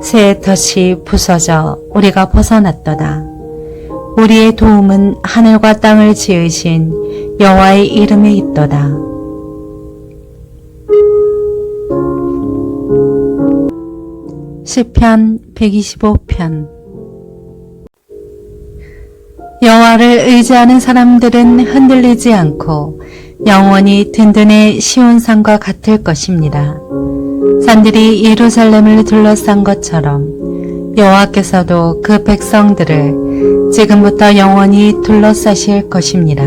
새 덫이 부서져 우리가 벗어났도다. 우리의 도움은 하늘과 땅을 지으신 여호와의 이름에 있도다. 시편 125편. 여호와를 의지하는 사람들은 흔들리지 않고 영원히 든든해 시온산과 같을 것입니다. 산들이 예루살렘을 둘러싼 것처럼 여호와께서도 그 백성들을 지금부터 영원히 둘러싸실 것입니다.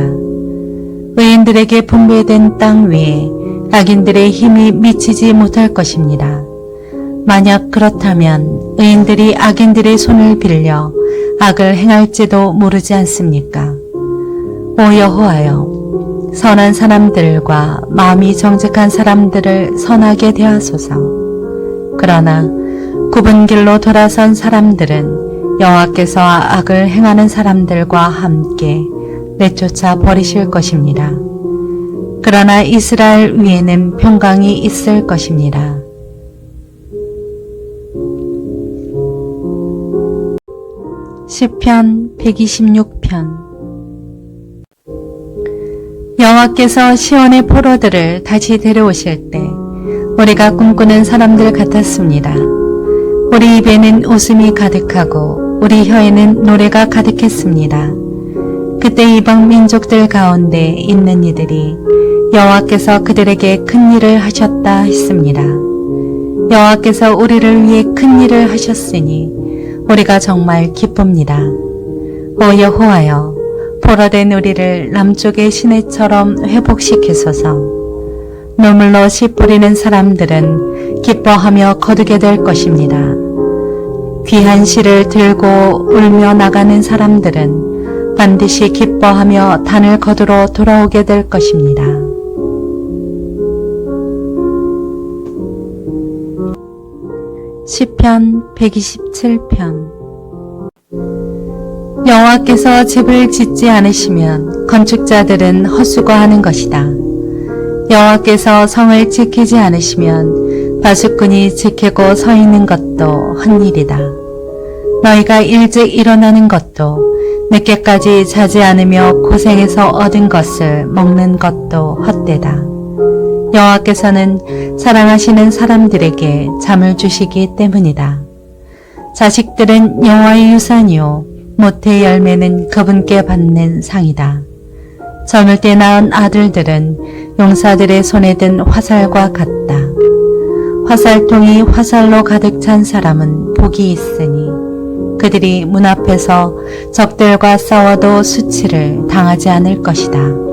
의인들에게 분배된 땅 위에 악인들의 힘이 미치지 못할 것입니다. 만약 그렇다면 의인들이 악인들의 손을 빌려 악을 행할지도 모르지 않습니까? 오 여호와여, 선한 사람들과 마음이 정직한 사람들을 선하게 대하소서. 그러나 굽은 길로 돌아선 사람들은 여호와께서 악을 행하는 사람들과 함께 내쫓아 버리실 것입니다. 그러나 이스라엘 위에는 평강이 있을 것입니다. 시편 126편. 여호와께서 시온의 포로들을 다시 데려오실 때 우리가 꿈꾸는 사람들 같았습니다. 우리 입에는 웃음이 가득하고 우리 혀에는 노래가 가득했습니다. 그때 이방 민족들 가운데 있는 이들이 여호와께서 그들에게 큰 일을 하셨다 했습니다. 여호와께서 우리를 위해 큰 일을 하셨으니 우리가 정말 기쁩니다. 오 여호와여, 포로된 우리를 남쪽의 시내처럼 회복시키소서. 눈물로 씨 뿌리는 사람들은 기뻐하며 거두게 될 것입니다. 귀한 씨를 들고 울며 나가는 사람들은 반드시 기뻐하며 단을 거두러 돌아오게 될 것입니다. 시편 127편. 여호와께서 집을 짓지 않으시면 건축자들은 헛수고하는 것이다. 여호와께서 성을 지키지 않으시면 바수꾼이 지키고 서 있는 것도 헛일이다. 너희가 일찍 일어나는 것도 늦게까지 자지 않으며 고생해서 얻은 것을 먹는 것도 헛되다. 여호와께서는 사랑하시는 사람들에게 잠을 주시기 때문이다. 자식들은 여호와의 유산이요 모태의 열매는 그분께 받는 상이다. 젊을 때 낳은 아들들은 용사들의 손에 든 화살과 같다. 화살통이 화살로 가득 찬 사람은 복이 있으니 그들이 문 앞에서 적들과 싸워도 수치를 당하지 않을 것이다.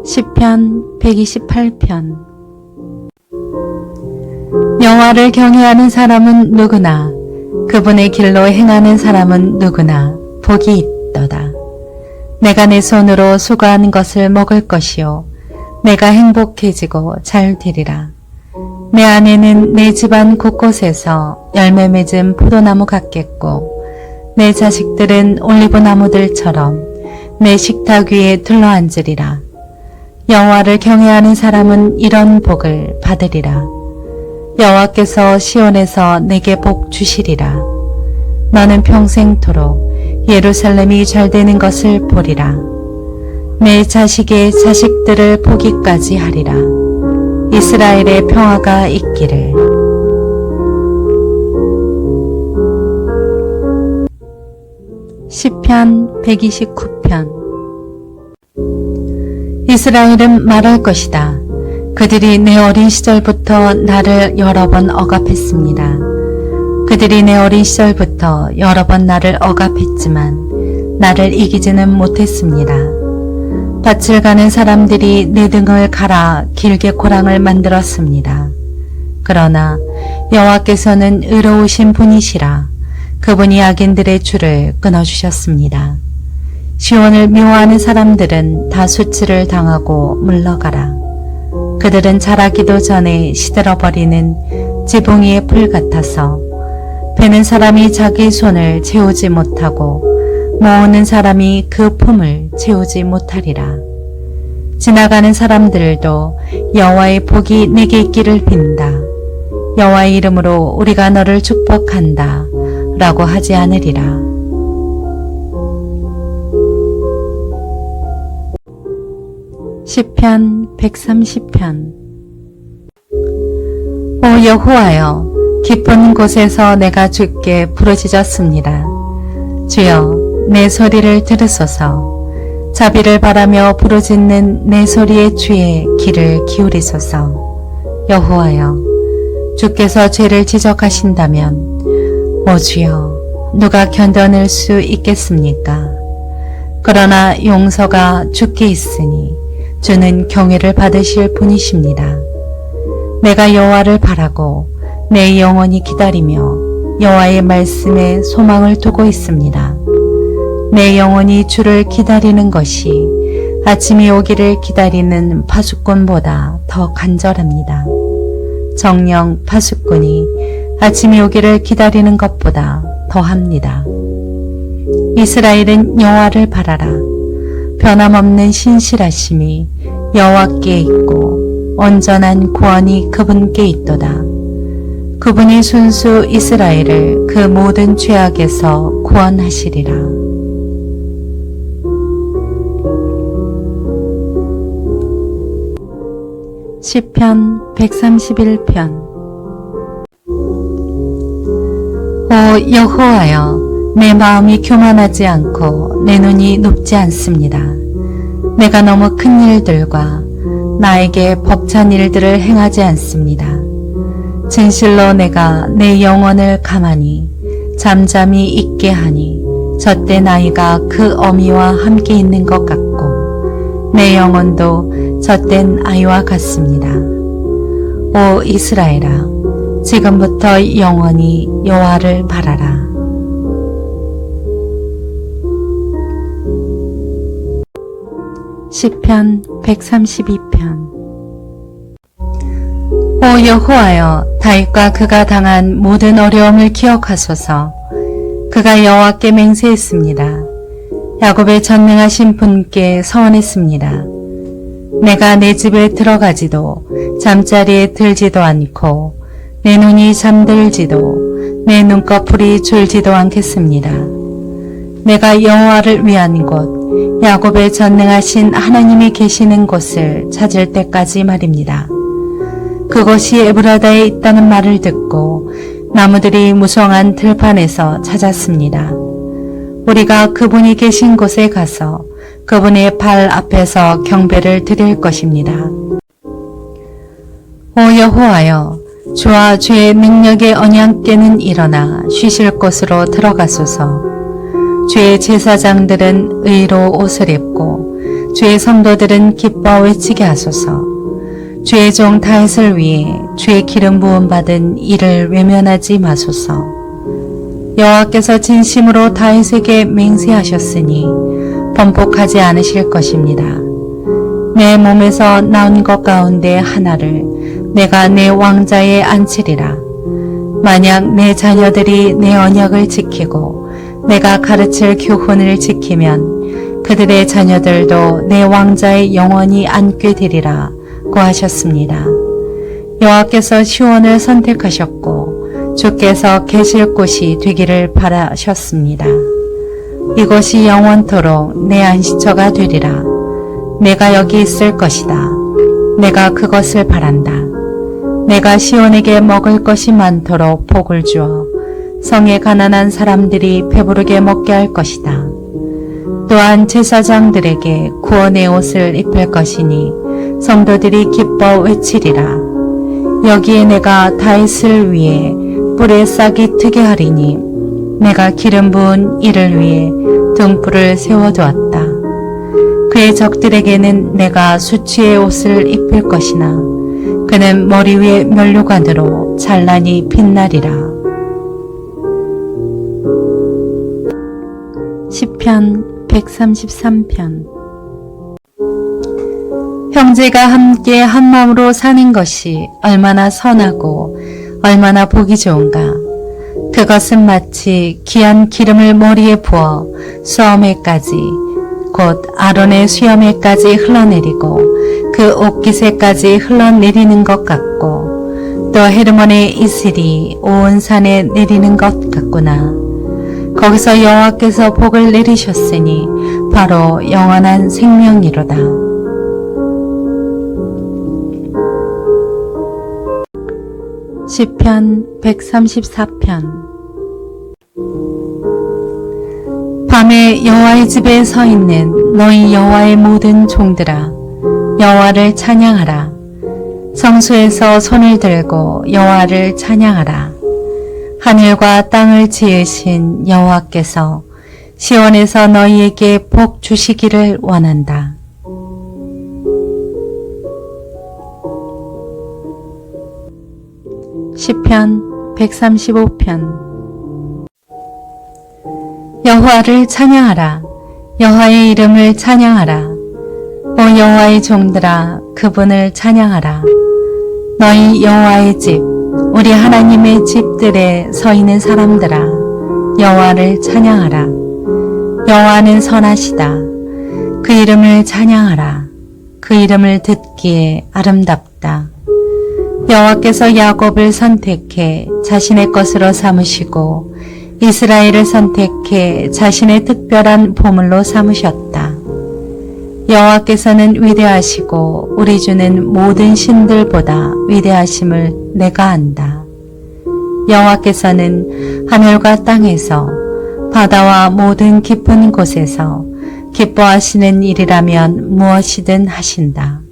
시편 128편. 여호와를 경외하는 사람은 누구나 그분의 길로 행하는 사람은 누구나 복이 있도다. 내가 내 손으로 수고한 것을 먹을 것이요 내가 행복해지고 잘 되리라. 내 안에는 내 집안 곳곳에서 열매 맺은 포도나무 같겠고 내 자식들은 올리브나무들처럼 내 식탁 위에 둘러앉으리라. 여호와를 경외하는 사람은 이런 복을 받으리라. 여호와께서 시온에서 내게 복 주시리라. 너는 평생토록 예루살렘이 잘 되는 것을 보리라. 내 자식의 자식들을 보기까지 하리라. 이스라엘의 평화가 있기를. 시편 129편. 이스라엘은 말할 것이다. 그들이 내 어린 시절부터 나를 여러 번 억압했습니다. 그들이 내 어린 시절부터 여러 번 나를 억압했지만 나를 이기지는 못했습니다. 밭을 가는 사람들이 내 등을 갈아 길게 고랑을 만들었습니다. 그러나 여호와께서는 의로우신 분이시라 그분이 악인들의 줄을 끊어주셨습니다. 시온을 미워하는 사람들은 다 수치를 당하고 물러가라. 그들은 자라기도 전에 시들어버리는 지붕이의 풀 같아서 베는 사람이 자기 손을 채우지 못하고 모으는 사람이 그 품을 채우지 못하리라. 지나가는 사람들도 여호와의 복이 내게 있기를 빈다. 여호와의 이름으로 우리가 너를 축복한다 라고 하지 않으리라. 시편 130편. 오 여호와여, 깊은 곳에서 내가 주께 부르짖었습니다. 주여, 내 소리를 들으소서. 자비를 바라며 부르짖는 내 소리의 주의 귀를 기울이소서. 여호와여, 주께서 죄를 지적하신다면 오 주여, 누가 견뎌낼 수 있겠습니까? 그러나 용서가 주께 있으니 주는 경외를 받으실 분이십니다. 내가 여호와를 바라고 내 영혼이 기다리며 여호와의 말씀에 소망을 두고 있습니다. 내 영혼이 주를 기다리는 것이 아침이 오기를 기다리는 파수꾼보다 더 간절합니다. 정녕 파수꾼이 아침이 오기를 기다리는 것보다 더합니다. 이스라엘은 여호와를 바라라. 변함없는 신실하심이 여호와께 있고 온전한 구원이 그분께 있도다. 그분이 순수 이스라엘을 그 모든 죄악에서 구원하시리라. 시편 131편. 오 여호와여, 내 마음이 교만하지 않고 내 눈이 높지 않습니다. 내가 너무 큰 일들과 나에게 벅찬 일들을 행하지 않습니다. 진실로 내가 내 영혼을 가만히 잠잠히 있게 하니 젖된 아이가 그 어미와 함께 있는 것 같고 내 영혼도 젖된 아이와 같습니다. 오 이스라엘아, 지금부터 영원히 여호와를 바라라. 시편 132편. 오 여호와여, 다윗과 그가 당한 모든 어려움을 기억하소서. 그가 여호와께 맹세했습니다. 야곱의 전능하신 분께 서원했습니다. 내가 내 집에 들어가지도 잠자리에 들지도 않고 내 눈이 잠들지도 내 눈꺼풀이 졸지도 않겠습니다. 내가 여호와를 위한 곳, 야곱의 전능하신 하나님이 계시는 곳을 찾을 때까지 말입니다. 그곳이 에브라다에 있다는 말을 듣고 나무들이 무성한 들판에서 찾았습니다. 우리가 그분이 계신 곳에 가서 그분의 발 앞에서 경배를 드릴 것입니다. 오 여호와여, 주와 주의 능력의 언약궤는 일어나 쉬실 곳으로 들어가소서. 주의 제사장들은 의로 옷을 입고 주의 성도들은 기뻐 외치게 하소서. 주의 종 다윗을 위해 주의 기름 부음 받은 이를 외면하지 마소서. 여호와께서 진심으로 다윗에게 맹세하셨으니 번복하지 않으실 것입니다. 내 몸에서 나온 것 가운데 하나를 내가 내 왕자에 앉히리라. 만약 내 자녀들이 내 언약을 지키고 내가 가르칠 교훈을 지키면 그들의 자녀들도 내 왕자의 영원히 앉게 되리라 고 하셨습니다. 여호와께서 시온을 선택하셨고 주께서 계실 곳이 되기를 바라셨습니다. 이곳이 영원토록 내 안식처가 되리라. 내가 여기 있을 것이다. 내가 그것을 바란다. 내가 시온에게 먹을 것이 많도록 복을 주어 성의 가난한 사람들이 배부르게 먹게 할 것이다. 또한 제사장들에게 구원의 옷을 입힐 것이니 성도들이 기뻐 외치리라. 여기에 내가 다윗을 위해 뿔에 싹이 트게 하리니 내가 기름 부은 이를 위해 등불을 세워두었다. 그의 적들에게는 내가 수치의 옷을 입힐 것이나 그는 머리 위에 면류관으로 찬란히 빛나리라. 시편 133편. 형제가 함께 한마음으로 사는 것이 얼마나 선하고 얼마나 보기 좋은가. 그것은 마치 귀한 기름을 머리에 부어 수염에까지 곧 아론의 수염에까지 흘러내리고 그 옷깃에까지 흘러내리는 것 같고 또 헤르몬의 이슬이 온 산에 내리는 것 같구나. 거기서 여호와께서 복을 내리셨으니 바로 영원한 생명이로다. 시편 134편. 밤에 여호와의 집에 서 있는 너희 여호와의 모든 종들아, 여호와를 찬양하라. 성소에서 손을 들고 여호와를 찬양하라. 하늘과 땅을 지으신 여호와께서 시온에서 너희에게 복 주시기를 원한다. 시편 135편. 여호와를 찬양하라. 여호와의 이름을 찬양하라. 오 여호와의 종들아, 그분을 찬양하라. 너희 여호와의 집, 우리 하나님의 집들에 서 있는 사람들아, 여호와를 찬양하라. 여호와는 선하시다. 그 이름을 찬양하라. 그 이름을 듣기에 아름답다. 여호와께서 야곱을 선택해 자신의 것으로 삼으시고 이스라엘을 선택해 자신의 특별한 보물로 삼으셨다. 여호와께서는 위대하시고 우리 주는 모든 신들보다 위대하심을 내가 안다. 여호와께서는 하늘과 땅에서 바다와 모든 깊은 곳에서 기뻐하시는 일이라면 무엇이든 하신다.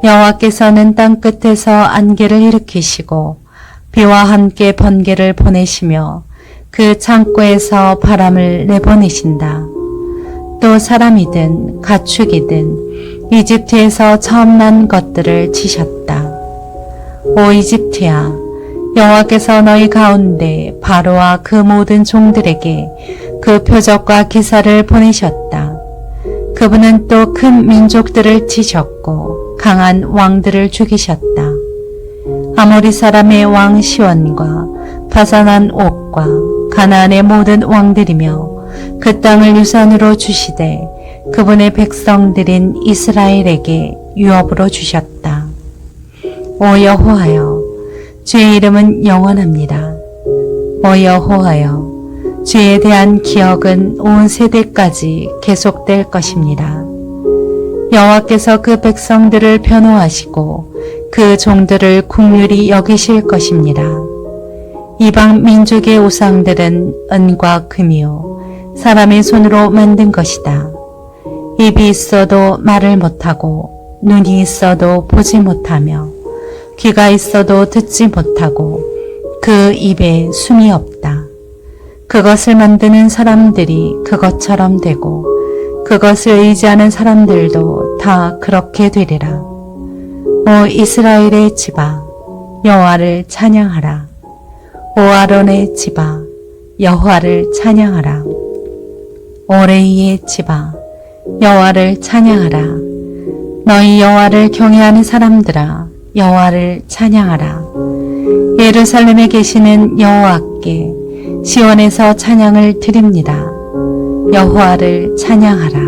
여호와께서는 땅 끝에서 안개를 일으키시고 비와 함께 번개를 보내시며 그 창고에서 바람을 내보내신다. 또 사람이든 가축이든 이집트에서 처음 난 것들을 치셨다. 오 이집트야, 여호와께서 너희 가운데 바로와 그 모든 종들에게 그 표적과 기사를 보내셨다. 그분은 또 큰 민족들을 치셨고 강한 왕들을 죽이셨다. 아모리 사람의 왕 시온과 바산한 옥과 가나안의 모든 왕들이며 그 땅을 유산으로 주시되 그분의 백성들인 이스라엘에게 유업으로 주셨다. 오 여호와여, 주의 이름은 영원합니다. 오 여호와여, 주에 대한 기억은 온 세대까지 계속될 것입니다. 여호와께서 그 백성들을 변호하시고 그 종들을 긍휼히 여기실 것입니다. 이방 민족의 우상들은 은과 금이요 사람의 손으로 만든 것이다. 입이 있어도 말을 못하고 눈이 있어도 보지 못하며 귀가 있어도 듣지 못하고 그 입에 숨이 없다. 그것을 만드는 사람들이 그것처럼 되고 그것을 의지하는 사람들도 다 그렇게 되리라. 오 이스라엘의 집아, 여호와를 찬양하라. 오 아론의 집아, 여호와를 찬양하라. 오 레이의 집아, 여호와를 찬양하라. 너희 여호와를 경외하는 사람들아, 여호와를 찬양하라. 예루살렘에 계시는 여호와께 시온에서 찬양을 드립니다. 여호와를 찬양하라.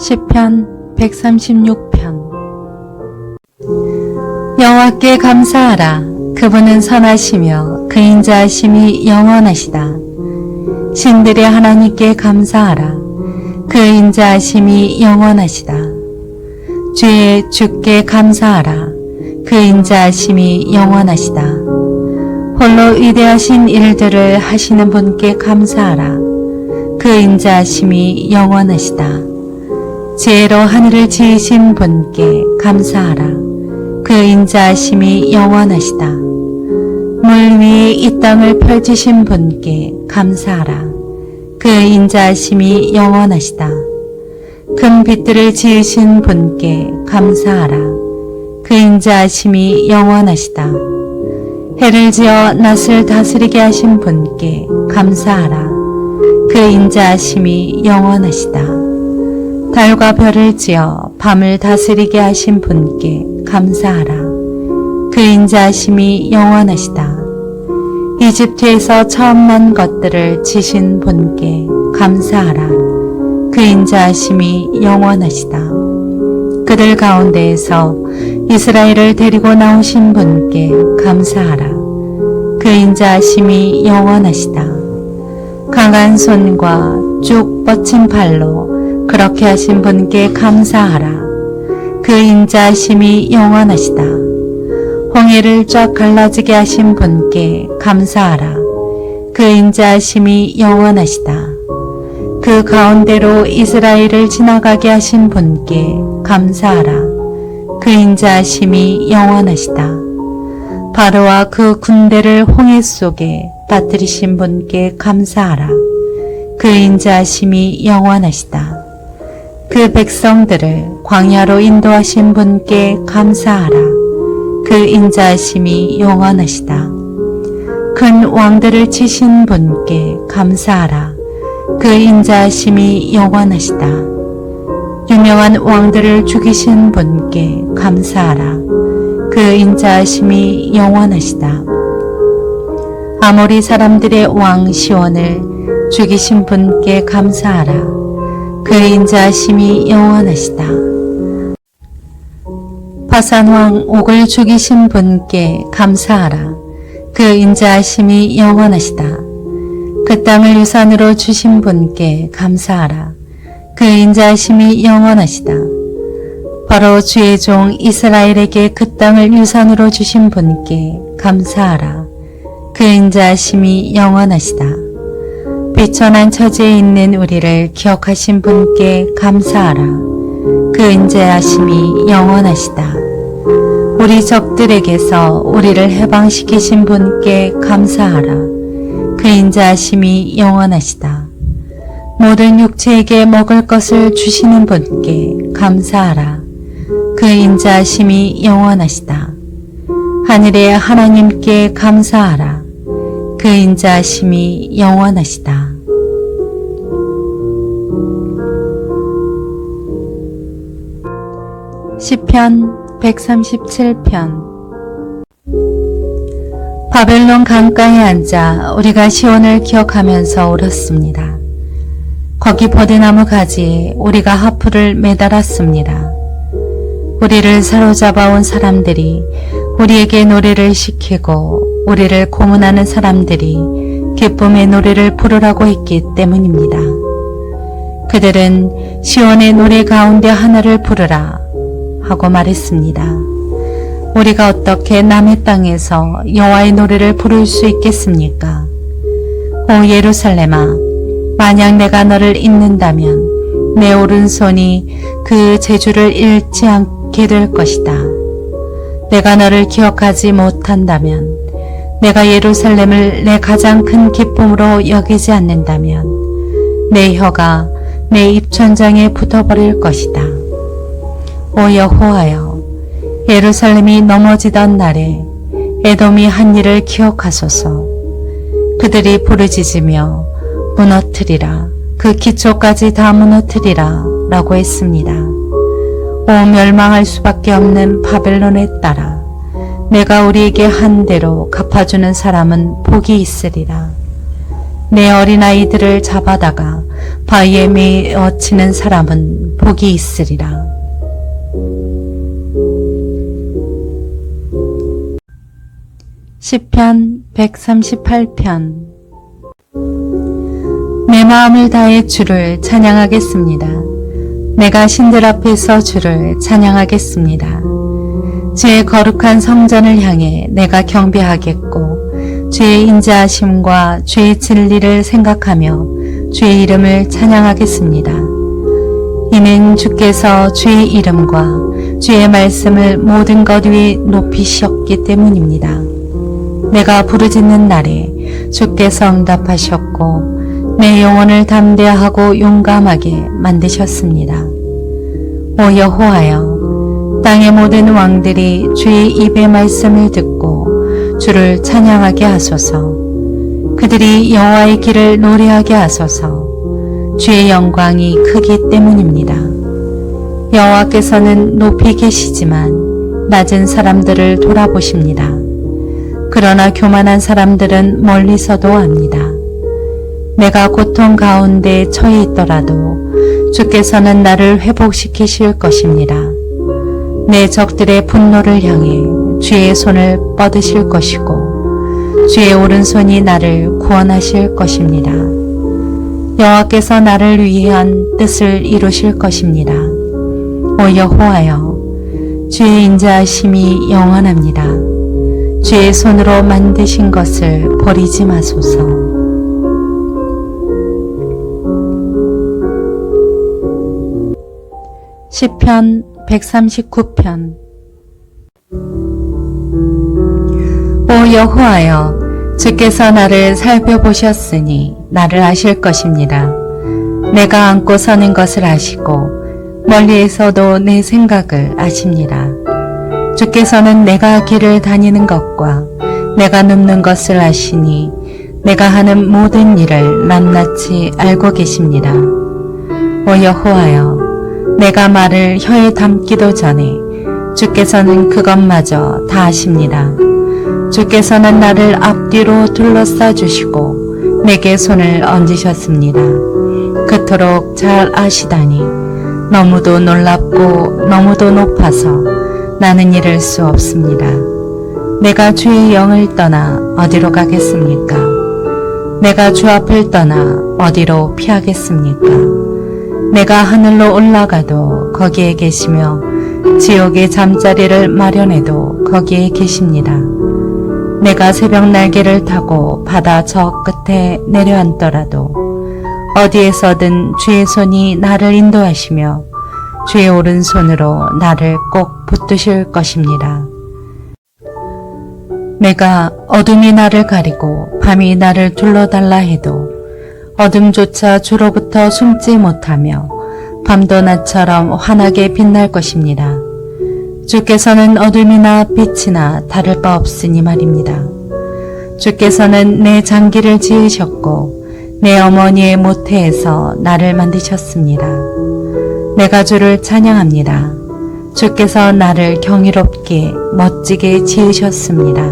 시편 136편. 여호와께 감사하라. 그분은 선하시며 그 인자하심이 영원하시다. 신들의 하나님께 감사하라. 그 인자하심이 영원하시다. 주께 감사하라. 그 인자하심이 영원하시다. 홀로 위대하신 일들을 하시는 분께 감사하라. 그 인자하심이 영원하시다. 지혜로 하늘을 지으신 분께 감사하라. 그 인자하심이 영원하시다. 물 위에 이 땅을 펼치신 분께 감사하라. 그 인자하심이 영원하시다. 금 빛들을 지으신 분께 감사하라. 그 인자하심이 영원하시다. 해를 지어 낫을 다스리게 하신 분께 감사하라. 그 인자하심이 영원하시다. 달과 별을 지어 밤을 다스리게 하신 분께 감사하라. 그 인자하심이 영원하시다. 이집트에서 처음 난 것들을 지신 분께 감사하라. 그 인자하심이 영원하시다. 그들 가운데에서 이스라엘을 데리고 나오신 분께 감사하라. 그 인자하심이 영원하시다. 강한 손과 쭉 뻗친 발로 그렇게 하신 분께 감사하라. 그 인자하심이 영원하시다. 홍해를 쫙 갈라지게 하신 분께 감사하라. 그 인자하심이 영원하시다. 그 가운데로 이스라엘을 지나가게 하신 분께 감사하라. 그 인자하심이 영원하시다. 바로와 그 군대를 홍해 속에 빠뜨리신 분께 감사하라. 그 인자하심이 영원하시다. 그 백성들을 광야로 인도하신 분께 감사하라. 그 인자하심이 영원하시다. 큰 왕들을 치신 분께 감사하라. 그 인자하심이 영원하시다. 유명한 왕들을 죽이신 분께 감사하라. 그 인자하심이 영원하시다. 아모리 사람들의 왕 시온을 죽이신 분께 감사하라. 그 인자하심이 영원하시다. 바산 왕 옥을 죽이신 분께 감사하라. 그 인자하심이 영원하시다. 그 땅을 유산으로 주신 분께 감사하라. 그 인자하심이 영원하시다. 바로 주의 종 이스라엘에게 그 땅을 유산으로 주신 분께 감사하라. 그 인자하심이 영원하시다. 비천한 처지에 있는 우리를 기억하신 분께 감사하라. 그 인자하심이 영원하시다. 우리 적들에게서 우리를 해방시키신 분께 감사하라. 그 인자하심이 영원하시다. 모든 육체에게 먹을 것을 주시는 분께 감사하라. 그 인자하심이 영원하시다. 하늘의 하나님께 감사하라. 그 인자하심이 영원하시다. 시편 137편. 바벨론 강가에 앉아 우리가 시온을 기억하면서 울었습니다. 거기 버드나무 가지에 우리가 하프를 매달았습니다. 우리를 사로잡아온 사람들이 우리에게 노래를 시키고 우리를 고문하는 사람들이 기쁨의 노래를 부르라고 했기 때문입니다. 그들은 시온의 노래 가운데 하나를 부르라 하고 말했습니다. 우리가 어떻게 남의 땅에서 여호와의 노래를 부를 수 있겠습니까? 오 예루살렘아, 만약 내가 너를 잊는다면 내 오른손이 그 재주를 잃지 않게 될 것이다. 내가 너를 기억하지 못한다면, 내가 예루살렘을 내 가장 큰 기쁨으로 여기지 않는다면 내 혀가 내 입천장에 붙어버릴 것이다. 오 여호와여, 예루살렘이 넘어지던 날에 에돔이 한 일을 기억하소서. 그들이 부르짖으며 무너뜨리라, 그 기초까지 다 무너뜨리라 라고 했습니다. 오 멸망할 수밖에 없는 바벨론의 딸아, 내가 우리에게 한 대로 갚아주는 사람은 복이 있으리라. 내 어린아이들을 잡아다가 바위에 메어치는 사람은 복이 있으리라. 시편 138편. 내 마음을 다해 주를 찬양하겠습니다. 내가 신들 앞에서 주를 찬양하겠습니다. 주의 거룩한 성전을 향해 내가 경배하겠고 주의 인자하심과 주의 진리를 생각하며 주의 이름을 찬양하겠습니다. 이는 주께서 주의 이름과 주의 말씀을 모든 것 위에 높이셨기 때문입니다. 내가 부르짖는 날에 주께서 응답하셨고 내 영혼을 담대하고 용감하게 만드셨습니다. 오 여호와여, 땅의 모든 왕들이 주의 입의 말씀을 듣고 주를 찬양하게 하소서. 그들이 여호와의 길을 노래하게 하소서. 주의 영광이 크기 때문입니다. 여호와께서는 높이 계시지만 낮은 사람들을 돌아보십니다. 그러나 교만한 사람들은 멀리서도 압니다. 내가 고통 가운데 처해 있더라도 주께서는 나를 회복시키실 것입니다. 내 적들의 분노를 향해 주의 손을 뻗으실 것이고 주의 오른손이 나를 구원하실 것입니다. 여호와께서 나를 위한 뜻을 이루실 것입니다. 오 여호와여, 주의 인자하심이 영원합니다. 주의 손으로 만드신 것을 버리지 마소서. 시편 139편. 오 여호와여, 주께서 나를 살펴보셨으니 나를 아실 것입니다. 내가 앉고 서는 것을 아시고 멀리에서도 내 생각을 아십니다. 주께서는 내가 길을 다니는 것과 내가 눕는 것을 아시니 내가 하는 모든 일을 낱낱이 알고 계십니다. 오 여호와여, 내가 말을 혀에 담기도 전에 주께서는 그것마저 다 아십니다. 주께서는 나를 앞뒤로 둘러싸 주시고 내게 손을 얹으셨습니다. 그토록 잘 아시다니 너무도 놀랍고 너무도 높아서 나는 이를 수 없습니다. 내가 주의 영을 떠나 어디로 가겠습니까? 내가 주 앞을 떠나 어디로 피하겠습니까? 내가 하늘로 올라가도 거기에 계시며 지옥의 잠자리를 마련해도 거기에 계십니다. 내가 새벽 날개를 타고 바다 저 끝에 내려앉더라도 어디에서든 주의 손이 나를 인도하시며 주의 오른손으로 나를 꼭 붙드실 것입니다. 내가 어둠이 나를 가리고 밤이 나를 둘러달라 해도 어둠조차 주로부터 숨지 못하며 밤도 낮처럼 환하게 빛날 것입니다. 주께서는 어둠이나 빛이나 다를 바 없으니 말입니다. 주께서는 내 장기를 지으셨고 내 어머니의 모태에서 나를 만드셨습니다. 내가 주를 찬양합니다. 주께서 나를 경이롭게 멋지게 지으셨습니다.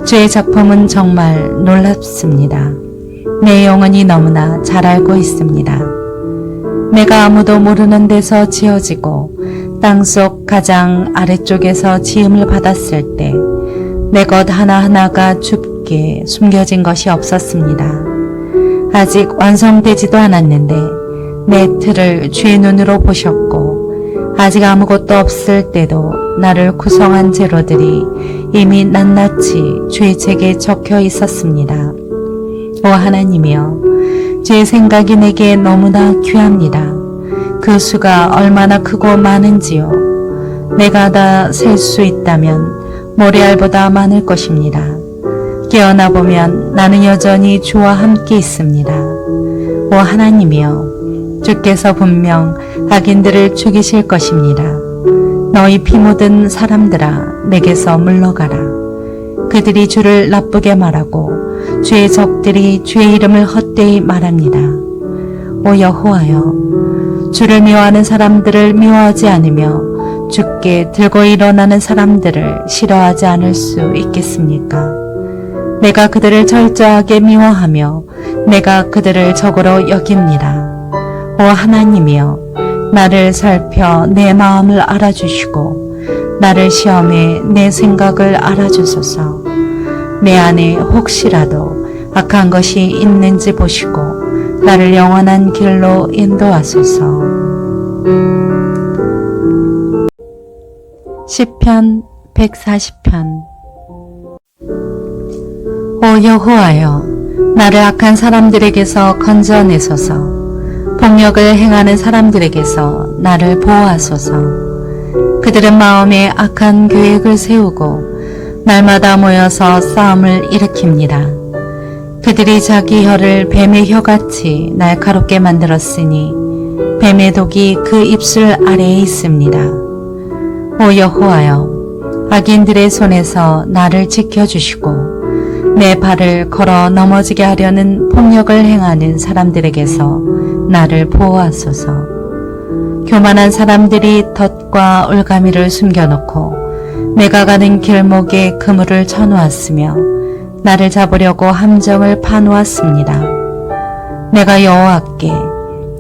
주의 작품은 정말 놀랍습니다. 내 영혼이 너무나 잘 알고 있습니다. 내가 아무도 모르는 데서 지어지고 땅속 가장 아래쪽에서 지음을 받았을 때 내 것 하나하나가 좁게 숨겨진 것이 없었습니다. 아직 완성되지도 않았는데 내 틀을 주의 눈으로 보셨고 아직 아무것도 없을 때도 나를 구성한 재료들이 이미 낱낱이 주의 책에 적혀 있었습니다. 오 하나님이여, 주의 생각이 내게 너무나 귀합니다. 그 수가 얼마나 크고 많은지요. 내가 다 셀 수 있다면 모래알보다 많을 것입니다. 깨어나 보면 나는 여전히 주와 함께 있습니다. 오 하나님이여, 주께서 분명 악인들을 죽이실 것입니다. 너희 피 묻은 사람들아, 내게서 물러가라. 그들이 주를 나쁘게 말하고 주의 적들이 주의 이름을 헛되이 말합니다. 오 여호와여, 주를 미워하는 사람들을 미워하지 않으며 주께 들고 일어나는 사람들을 싫어하지 않을 수 있겠습니까? 내가 그들을 철저하게 미워하며 내가 그들을 적으로 여깁니다. 오 하나님이여, 나를 살펴 내 마음을 알아주시고 나를 시험해 내 생각을 알아주소서. 내 안에 혹시라도 악한 것이 있는지 보시고 나를 영원한 길로 인도하소서. 시편 140편. 오 여호와여, 나를 악한 사람들에게서 건져내소서. 폭력을 행하는 사람들에게서 나를 보호하소서. 그들은 마음에 악한 계획을 세우고 날마다 모여서 싸움을 일으킵니다. 그들이 자기 혀를 뱀의 혀같이 날카롭게 만들었으니 뱀의 독이 그 입술 아래에 있습니다. 오 여호와여, 악인들의 손에서 나를 지켜주시고 내 발을 걸어 넘어지게 하려는 폭력을 행하는 사람들에게서 나를 보호하소서. 교만한 사람들이 덫과 올가미를 숨겨놓고 내가 가는 길목에 그물을 쳐놓았으며 나를 잡으려고 함정을 파놓았습니다. 내가 여호와께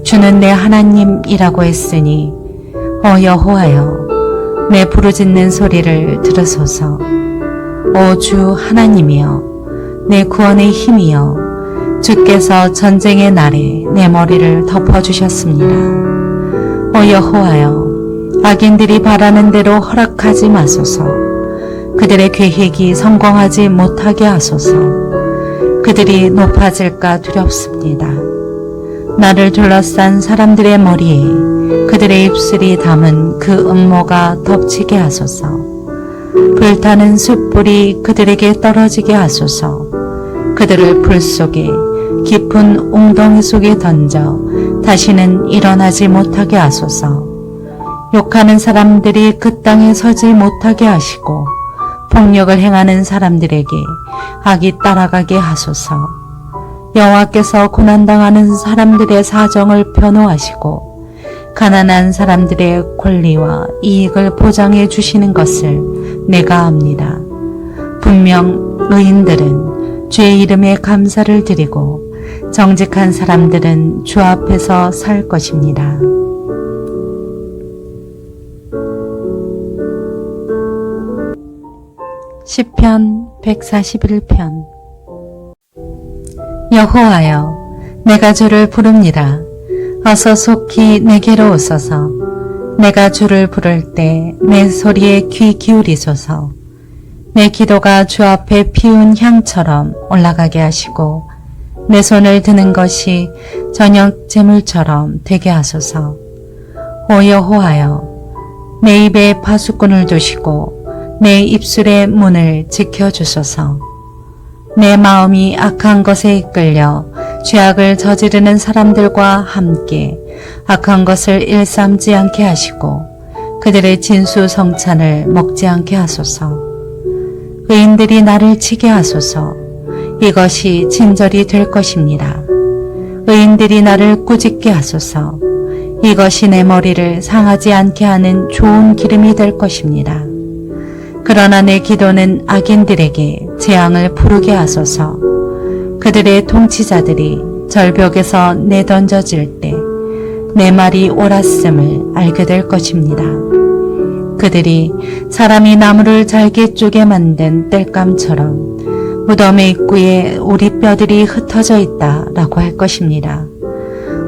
주는 내 하나님이라고 했으니 오 여호와여, 내 부르짖는 소리를 들으소서. 오 주 하나님이여, 내 구원의 힘이여, 주께서 전쟁의 날에 내 머리를 덮어주셨습니다. 오 여호와여, 악인들이 바라는 대로 허락하지 마소서. 그들의 계획이 성공하지 못하게 하소서. 그들이 높아질까 두렵습니다. 나를 둘러싼 사람들의 머리에 그들의 입술이 담은 그 음모가 덮치게 하소서. 불타는 숯불이 그들에게 떨어지게 하소서. 그들을 불 속에 깊은 웅덩이 속에 던져 다시는 일어나지 못하게 하소서. 욕하는 사람들이 그 땅에 서지 못하게 하시고 폭력을 행하는 사람들에게 악이 따라가게 하소서. 여호와께서 고난당하는 사람들의 사정을 변호하시고 가난한 사람들의 권리와 이익을 보장해 주시는 것을 내가 압니다. 분명 의인들은 주의 이름에 감사를 드리고 정직한 사람들은 주 앞에서 살 것입니다. 시편 141편. 여호와여, 내가 주를 부릅니다. 어서 속히 내게로 오소서. 내가 주를 부를 때 내 소리에 귀 기울이소서. 내 기도가 주 앞에 피운 향처럼 올라가게 하시고 내 손을 드는 것이 저녁 제물처럼 되게 하소서. 오 여호와여, 내 입에 파수꾼을 두시고 내 입술의 문을 지켜주소서. 내 마음이 악한 것에 이끌려 죄악을 저지르는 사람들과 함께 악한 것을 일삼지 않게 하시고 그들의 진수성찬을 먹지 않게 하소서. 의인들이 나를 치게 하소서. 이것이 친절이 될 것입니다. 의인들이 나를 꾸짖게 하소서. 이것이 내 머리를 상하지 않게 하는 좋은 기름이 될 것입니다. 그러나 내 기도는 악인들에게 재앙을 부르게 하소서. 그들의 통치자들이 절벽에서 내던져질 때 내 말이 옳았음을 알게 될 것입니다. 그들이 사람이 나무를 잘게 쪼개 만든 땔감처럼 무덤의 입구에 우리 뼈들이 흩어져 있다라고 할 것입니다.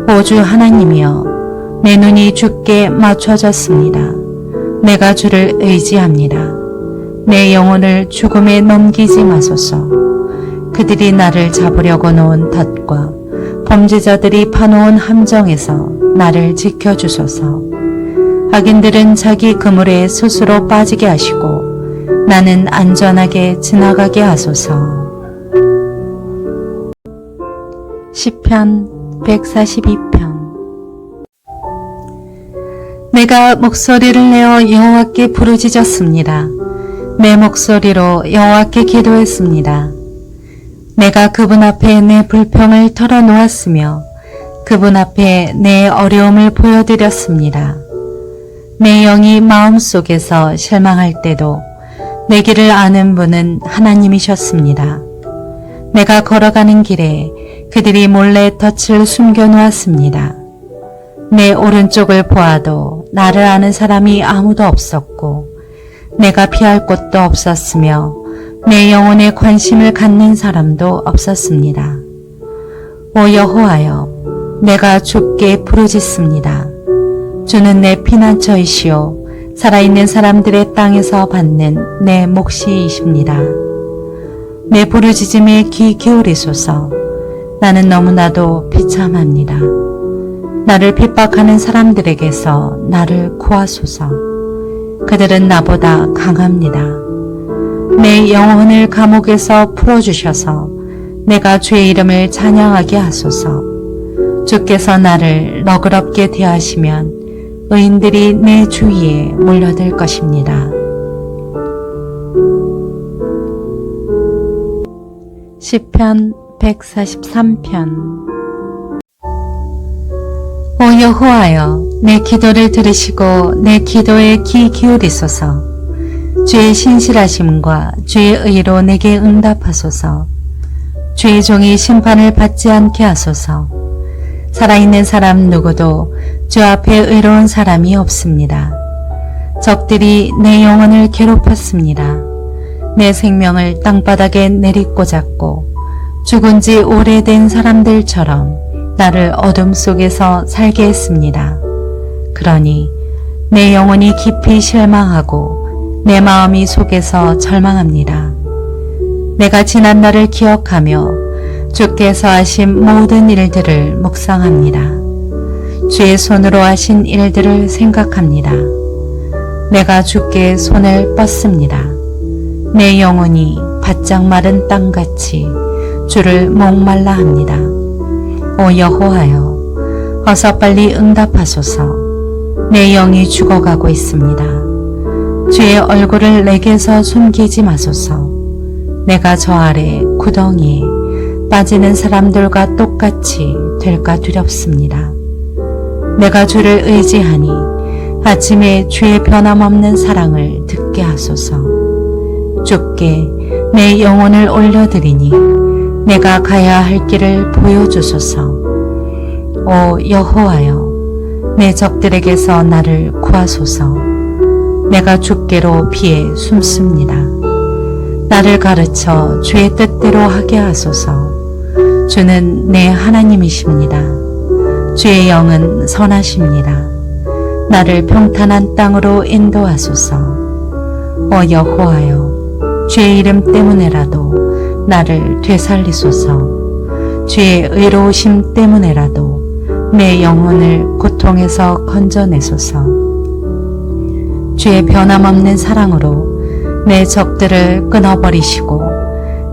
오 주 하나님이여, 내 눈이 주께 맞춰졌습니다. 내가 주를 의지합니다. 내 영혼을 죽음에 넘기지 마소서. 그들이 나를 잡으려고 놓은 덫과 범죄자들이 파놓은 함정에서 나를 지켜주소서. 악인들은 자기 그물에 스스로 빠지게 하시고 나는 안전하게 지나가게 하소서. 시편 142편. 내가 목소리를 내어 여호와께 부르짖었습니다. 내 목소리로 여호와께 기도했습니다. 내가 그분 앞에 내 불평을 털어놓았으며 그분 앞에 내 어려움을 보여드렸습니다. 내 영이 마음속에서 실망할 때도 내 길을 아는 분은 하나님이셨습니다. 내가 걸어가는 길에 그들이 몰래 덫을 숨겨놓았습니다. 내 오른쪽을 보아도 나를 아는 사람이 아무도 없었고 내가 피할 곳도 없었으며 내 영혼에 관심을 갖는 사람도 없었습니다. 오 여호와여, 내가 주께 부르짖습니다. 주는 내 피난처이시오 살아있는 사람들의 땅에서 받는 내 몫이십니다. 내 부르짖음에 귀 기울이소서. 나는 너무나도 비참합니다. 나를 핍박하는 사람들에게서 나를 구하소서. 그들은 나보다 강합니다. 내 영혼을 감옥에서 풀어주셔서 내가 주의 이름을 찬양하게 하소서. 주께서 나를 너그럽게 대하시면 의인들이 내 주위에 몰려들 것입니다. 시편 143편. 오 여호와여, 내 기도를 들으시고 내 기도에 귀 기울이소서. 주의 신실하심과 주의 의로 내게 응답하소서. 주의 종이 심판을 받지 않게 하소서. 살아있는 사람 누구도 주 앞에 의로운 사람이 없습니다. 적들이 내 영혼을 괴롭혔습니다. 내 생명을 땅바닥에 내리꽂았고 죽은 지 오래된 사람들처럼 나를 어둠 속에서 살게 했습니다. 그러니 내 영혼이 깊이 실망하고 내 마음이 속에서 절망합니다. 내가 지난 날을 기억하며 주께서 하신 모든 일들을 묵상합니다. 주의 손으로 하신 일들을 생각합니다. 내가 주께 손을 뻗습니다. 내 영혼이 바짝 마른 땅같이 주를 목말라 합니다. 오 여호와여, 어서 빨리 응답하소서. 내 영이 죽어가고 있습니다. 주의 얼굴을 내게서 숨기지 마소서. 내가 저 아래 구덩이에 빠지는 사람들과 똑같이 될까 두렵습니다. 내가 주를 의지하니 아침에 주의 변함없는 사랑을 듣게 하소서. 주께 내 영혼을 올려드리니 내가 가야 할 길을 보여주소서. 오 여호와여, 내 적들에게서 나를 구하소서. 내가 주께로 피해 숨습니다. 나를 가르쳐 주의 뜻대로 하게 하소서. 주는 내 하나님이십니다. 주의 영은 선하십니다. 나를 평탄한 땅으로 인도하소서. 오 여호와여, 주의 이름 때문에라도 나를 되살리소서. 주의 의로우심 때문에라도 내 영혼을 고통에서 건져내소서. 주의 변함없는 사랑으로 내 적들을 끊어버리시고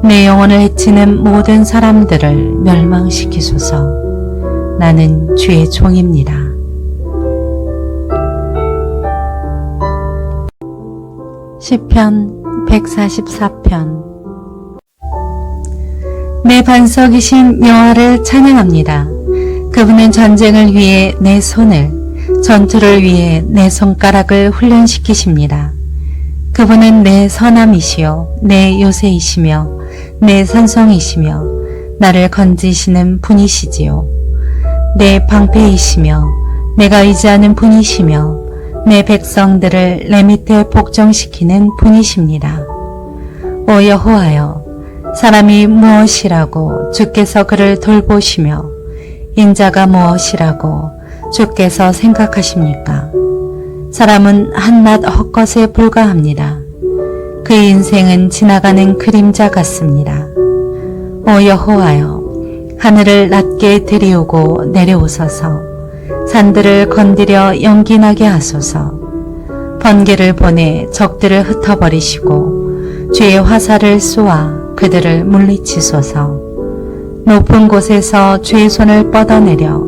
내 영혼을 해치는 모든 사람들을 멸망시키소서. 나는 주의 종입니다. 시편 144편. 내 반석이신 여호와를 찬양합니다. 그분은 전쟁을 위해 내 손을, 전투를 위해 내 손가락을 훈련시키십니다. 그분은 내 선함이시요 내 요새이시며 내 산성이시며 나를 건지시는 분이시지요. 내 방패이시며 내가 의지하는 분이시며 내 백성들을 내 밑에 복종시키는 분이십니다. 오 여호와여, 사람이 무엇이라고 주께서 그를 돌보시며 인자가 무엇이라고 주께서 생각하십니까? 사람은 한낱 헛것에 불과합니다. 그 인생은 지나가는 그림자 같습니다. 오 여호와여, 하늘을 낮게 들이우고 내려오소서. 산들을 건드려 연기나게 하소서. 번개를 보내 적들을 흩어버리시고 주의 화살을 쏘아 그들을 물리치소서. 높은 곳에서 주의 손을 뻗어내려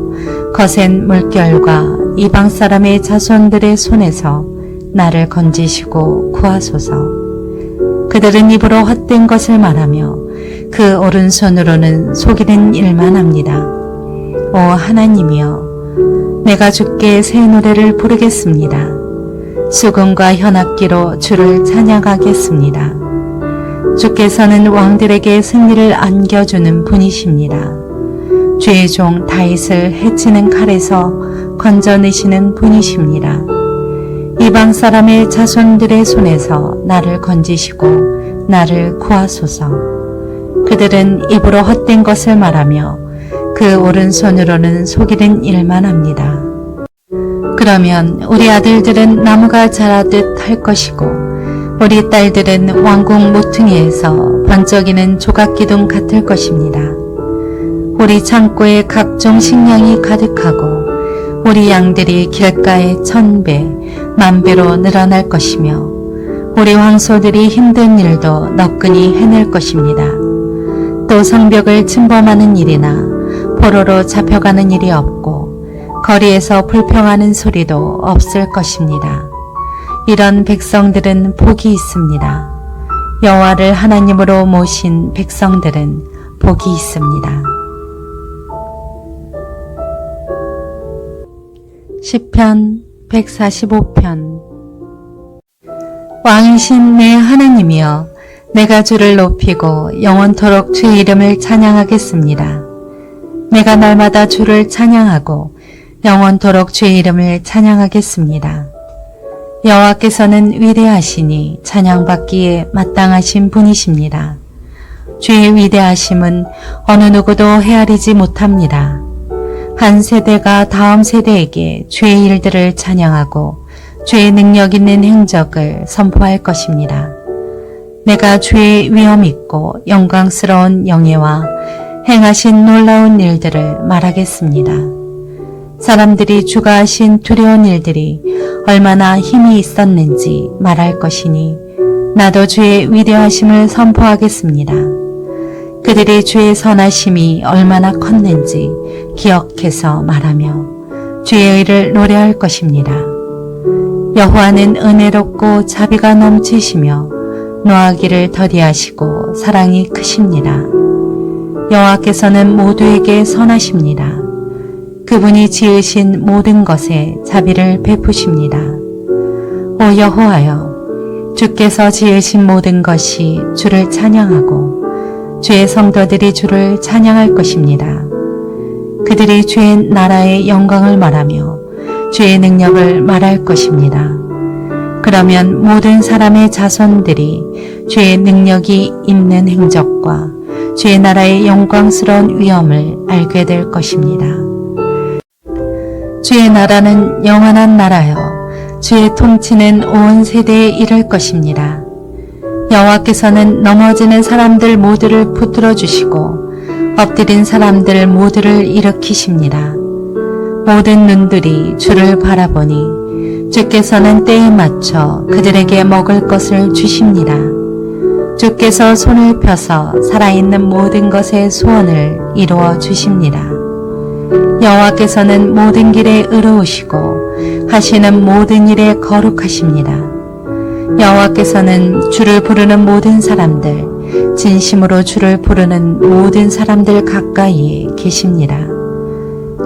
거센 물결과 이방 사람의 자손들의 손에서 나를 건지시고 구하소서. 그들은 입으로 헛된 것을 말하며 그 오른손으로는 속이는 일만 합니다. 오 하나님이여, 내가 주께 새 노래를 부르겠습니다. 수금과 현악기로 주를 찬양하겠습니다. 주께서는 왕들에게 승리를 안겨주는 분이십니다. 주의 종 다윗을 해치는 칼에서 건져내시는 분이십니다. 이방 사람의 자손들의 손에서 나를 건지시고 나를 구하소서. 그들은 입으로 헛된 것을 말하며 그 오른손으로는 속이는 일만 합니다. 그러면 우리 아들들은 나무가 자라듯 할 것이고 우리 딸들은 왕궁 모퉁이에서 번쩍이는 조각기둥 같을 것입니다. 우리 창고에 각종 식량이 가득하고 우리 양들이 길가에 1000배, 10,000배로 늘어날 것이며 우리 황소들이 힘든 일도 너끈히 해낼 것입니다. 또 성벽을 침범하는 일이나 포로로 잡혀가는 일이 없고 거리에서 불평하는 소리도 없을 것입니다. 이런 백성들은 복이 있습니다. 여호와를 하나님으로 모신 백성들은 복이 있습니다. 시편 145편. 왕이신 내 하나님이여, 내가 주를 높이고 영원토록 주의 이름을 찬양하겠습니다. 내가 날마다 주를 찬양하고 영원토록 주의 이름을 찬양하겠습니다. 여호와께서는 위대하시니 찬양받기에 마땅하신 분이십니다. 주의 위대하심은 어느 누구도 헤아리지 못합니다. 한 세대가 다음 세대에게 주의 일들을 찬양하고 주의 능력 있는 행적을 선포할 것입니다. 내가 주의 위엄 있고 영광스러운 영예와 행하신 놀라운 일들을 말하겠습니다. 사람들이 주가 하신 두려운 일들이 얼마나 힘이 있었는지 말할 것이니 나도 주의 위대하심을 선포하겠습니다. 그들이 주의 선하심이 얼마나 컸는지 기억해서 말하며 주의 의를 노래할 것입니다. 여호와는 은혜롭고 자비가 넘치시며 노하기를 더디하시고 사랑이 크십니다. 여호와께서는 모두에게 선하십니다. 그분이 지으신 모든 것에 자비를 베푸십니다. 오 여호와여, 주께서 지으신 모든 것이 주를 찬양하고 주의 성도들이 주를 찬양할 것입니다. 그들이 주의 나라의 영광을 말하며 주의 능력을 말할 것입니다. 그러면 모든 사람의 자손들이 주의 능력이 있는 행적과 주의 나라의 영광스러운 위엄을 알게 될 것입니다. 주의 나라는 영원한 나라요, 주의 통치는 온 세대에 이를 것입니다. 여호와께서는 넘어지는 사람들 모두를 붙들어 주시고 엎드린 사람들 모두를 일으키십니다. 모든 눈들이 주를 바라보니 주께서는 때에 맞춰 그들에게 먹을 것을 주십니다. 주께서 손을 펴서 살아있는 모든 것의 소원을 이루어 주십니다. 여호와께서는 모든 길에 의로우시고 하시는 모든 일에 거룩하십니다. 여호와께서는 주를 부르는 모든 사람들, 진심으로 주를 부르는 모든 사람들 가까이에 계십니다.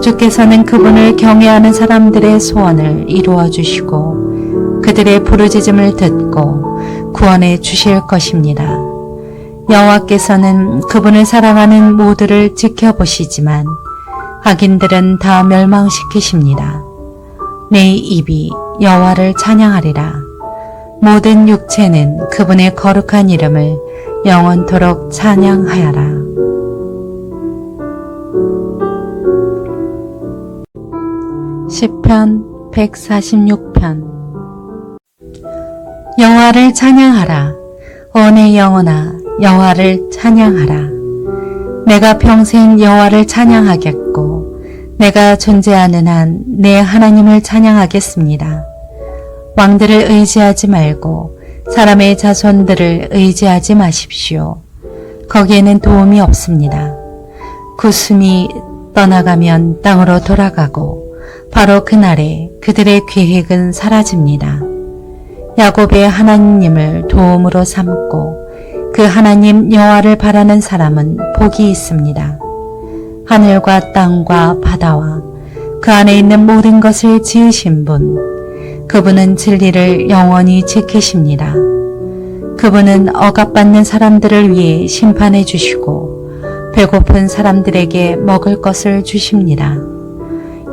주께서는 그분을 경외하는 사람들의 소원을 이루어 주시고 그들의 부르짖음을 듣고 구원해 주실 것입니다. 여호와께서는 그분을 사랑하는 모두를 지켜보시지만 악인들은 다 멸망시키십니다. 내 입이 여호와를 찬양하리라. 모든 육체는 그분의 거룩한 이름을 영원토록 찬양하여라. 시편 146편. 여호와를 찬양하라. 오 내 영혼아, 여호와를 찬양하라. 내가 평생 여호와를 찬양하겠고 내가 존재하는 한 내 하나님을 찬양하겠습니다. 왕들을 의지하지 말고 사람의 자손들을 의지하지 마십시오. 거기에는 도움이 없습니다. 구슴이 떠나가면 땅으로 돌아가고 바로 그날에 그들의 계획은 사라집니다. 야곱의 하나님을 도움으로 삼고 그 하나님 여호와를 바라는 사람은 복이 있습니다. 하늘과 땅과 바다와 그 안에 있는 모든 것을 지으신 분, 그분은 진리를 영원히 지키십니다. 그분은 억압받는 사람들을 위해 심판해 주시고 배고픈 사람들에게 먹을 것을 주십니다.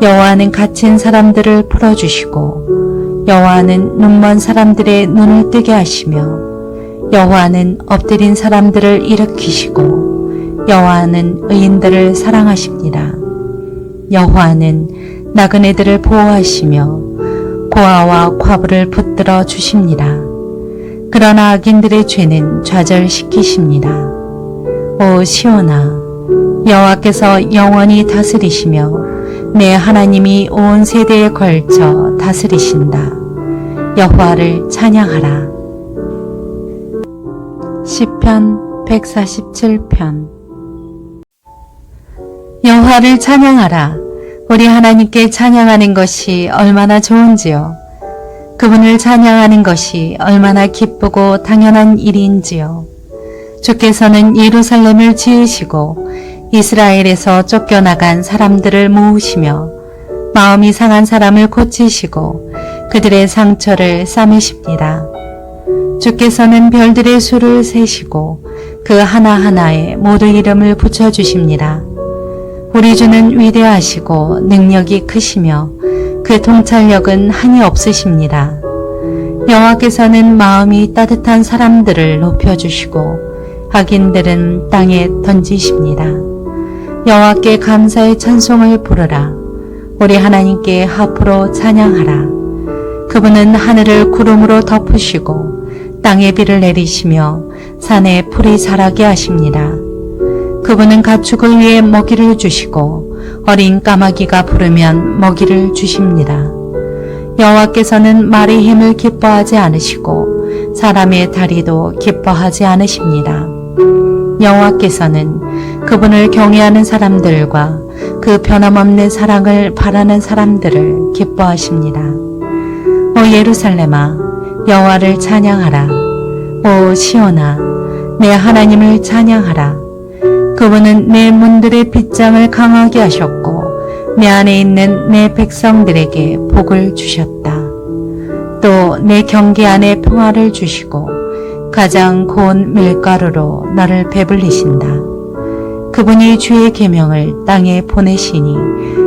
여호와는 갇힌 사람들을 풀어주시고 여호와는 눈먼 사람들의 눈을 뜨게 하시며 여호와는 엎드린 사람들을 일으키시고 여호와는 의인들을 사랑하십니다. 여호와는 나그네들을 보호하시며 고아와 과부를 붙들어 주십니다. 그러나 악인들의 죄는 좌절시키십니다. 오 시온아, 여호와께서 영원히 다스리시며 내 하나님이 온 세대에 걸쳐 다스리신다. 여호와를 찬양하라. 시편 147편. 여호와를 찬양하라. 우리 하나님께 찬양하는 것이 얼마나 좋은지요. 그분을 찬양하는 것이 얼마나 기쁘고 당연한 일인지요. 주께서는 예루살렘을 지으시고 이스라엘에서 쫓겨나간 사람들을 모으시며 마음이 상한 사람을 고치시고 그들의 상처를 싸매십니다. 주께서는 별들의 수를 세시고 그 하나하나에 모두 이름을 붙여주십니다. 우리 주는 위대하시고 능력이 크시며 그 통찰력은 한이 없으십니다. 여호와께서는 마음이 따뜻한 사람들을 높여주시고 악인들은 땅에 던지십니다. 여호와께 감사의 찬송을 부르라. 우리 하나님께 하프로 찬양하라. 그분은 하늘을 구름으로 덮으시고 땅에 비를 내리시며 산에 풀이 자라게 하십니다. 그분은 가축을 위해 먹이를 주시고 어린 까마귀가 부르면 먹이를 주십니다. 여호와께서는 말의 힘을 기뻐하지 않으시고 사람의 다리도 기뻐하지 않으십니다. 여호와께서는 그분을 경외하는 사람들과 그 변함없는 사랑을 바라는 사람들을 기뻐하십니다. 오 예루살렘아, 여호와를 찬양하라. 오 시온아, 내 하나님을 찬양하라. 그분은 내 문들의 빗장을 강하게 하셨고 내 안에 있는 내 백성들에게 복을 주셨다. 또 내 경계 안에 평화를 주시고 가장 고운 밀가루로 너를 배불리신다. 그분이 주의 계명을 땅에 보내시니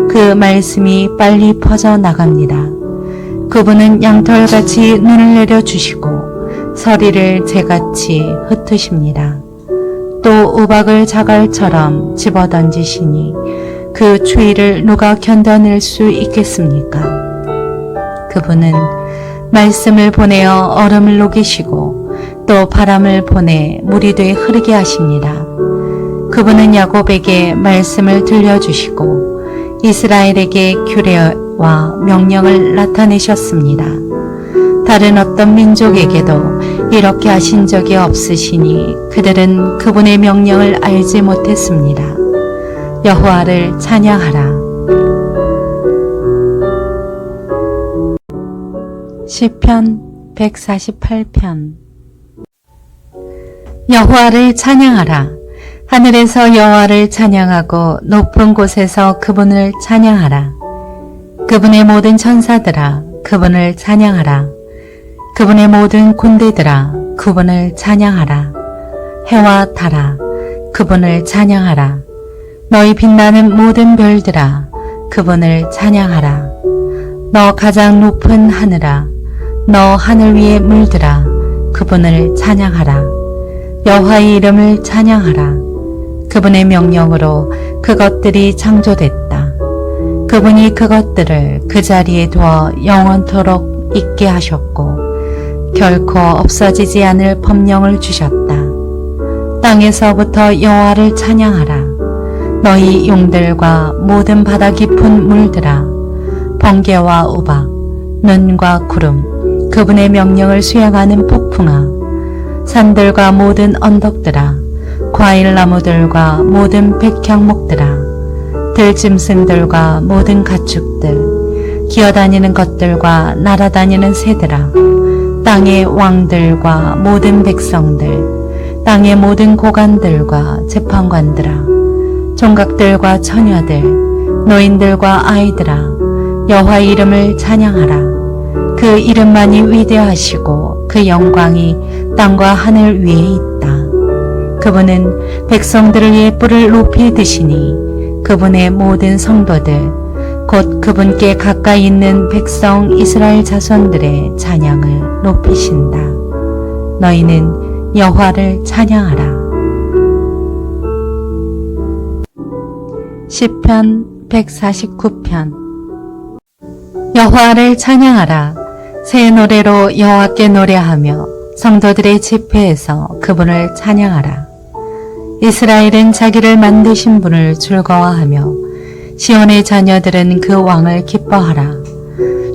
그 말씀이 빨리 퍼져 나갑니다. 그분은 양털같이 눈을 내려주시고 서리를 재같이 흩으십니다. 또 우박을 자갈처럼 집어던지시니 그 추위를 누가 견뎌낼 수 있겠습니까? 그분은 말씀을 보내어 얼음을 녹이시고 또 바람을 보내 물이 돼 흐르게 하십니다. 그분은 야곱에게 말씀을 들려주시고 이스라엘에게 규례와 명령을 나타내셨습니다. 다른 어떤 민족에게도 이렇게 하신 적이 없으시니 그들은 그분의 명령을 알지 못했습니다. 여호와를 찬양하라. 시편 148편. 여호와를 찬양하라. 하늘에서 여호와를 찬양하고 높은 곳에서 그분을 찬양하라. 그분의 모든 천사들아, 그분을 찬양하라. 그분의 모든 군대들아, 그분을 찬양하라. 해와 달아, 그분을 찬양하라. 너희 빛나는 모든 별들아, 그분을 찬양하라. 너 가장 높은 하늘아, 너 하늘 위의 물들아, 그분을 찬양하라. 여호와의 이름을 찬양하라. 그분의 명령으로 그것들이 창조됐다. 그분이 그것들을 그 자리에 두어 영원토록 있게 하셨고 결코 없어지지 않을 법령을 주셨다. 땅에서부터 여호와를 찬양하라. 너희 용들과 모든 바다 깊은 물들아, 번개와 우박, 눈과 구름, 그분의 명령을 수행하는 폭풍아, 산들과 모든 언덕들아, 과일나무들과 모든 백향목들아, 들짐승들과 모든 가축들, 기어다니는 것들과 날아다니는 새들아, 땅의 왕들과 모든 백성들, 땅의 모든 고관들과 재판관들아, 종각들과 처녀들, 노인들과 아이들아, 여호와의 이름을 찬양하라. 그 이름만이 위대하시고 그 영광이 땅과 하늘 위에 있다. 그분은 백성들을 위해 뿔을 높이 드시니 그분의 모든 성도들, 곧 그분께 가까이 있는 백성 이스라엘 자손들의 찬양을 높이신다. 너희는 여호와를 찬양하라. 시편 149편. 여호와를 찬양하라. 새 노래로 여호와께 노래하며 성도들의 집회에서 그분을 찬양하라. 이스라엘은 자기를 만드신 분을 즐거워하며 시온의 자녀들은 그 왕을 기뻐하라.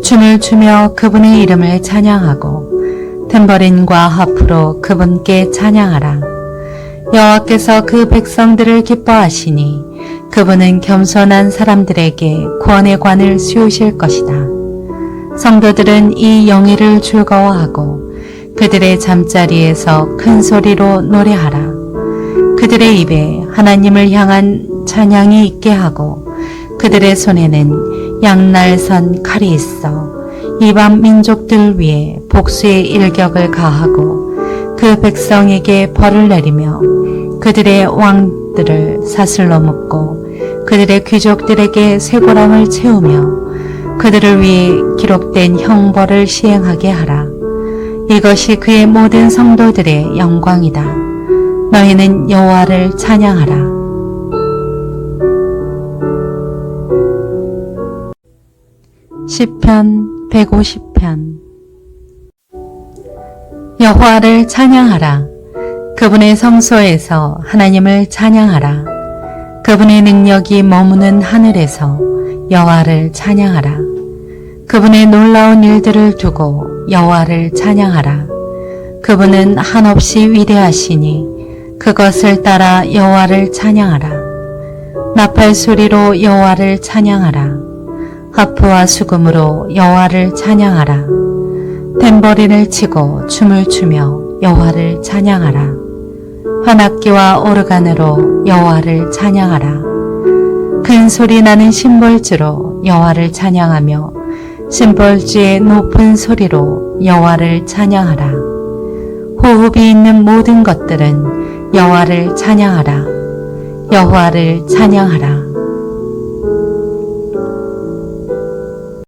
춤을 추며 그분의 이름을 찬양하고 탬버린과 하프로 그분께 찬양하라. 여호와께서 그 백성들을 기뻐하시니 그분은 겸손한 사람들에게 구원의 관을 씌우실 것이다. 성도들은 이 영예를 즐거워하고 그들의 잠자리에서 큰 소리로 노래하라. 그들의 입에 하나님을 향한 찬양이 있게 하고 그들의 손에는 양날선 칼이 있어 이방 민족들 위에 복수의 일격을 가하고 그 백성에게 벌을 내리며 그들의 왕들을 사슬로 묶고 그들의 귀족들에게 쇠고랑을 채우며 그들을 위해 기록된 형벌을 시행하게 하라. 이것이 그의 모든 성도들의 영광이다. 너희는 여호와를 찬양하라. 시편 150편. 시편. 여호와를 찬양하라. 그분의 성소에서 하나님을 찬양하라. 그분의 능력이 머무는 하늘에서 여호와를 찬양하라. 그분의 놀라운 일들을 두고 여호와를 찬양하라. 그분은 한없이 위대하시니 그것을 따라 여호와를 찬양하라. 나팔 소리로 여호와를 찬양하라. 하프와 수금으로 여호와를 찬양하라. 탬버린을 치고 춤을 추며 여호와를 찬양하라. 현악기와 오르간으로 여호와를 찬양하라. 큰 소리 나는 심벌주로 여호와를 찬양하며 심벌주의 높은 소리로 여호와를 찬양하라. 호흡이 있는 모든 것들은 여호와를 찬양하라. 여호와를 찬양하라.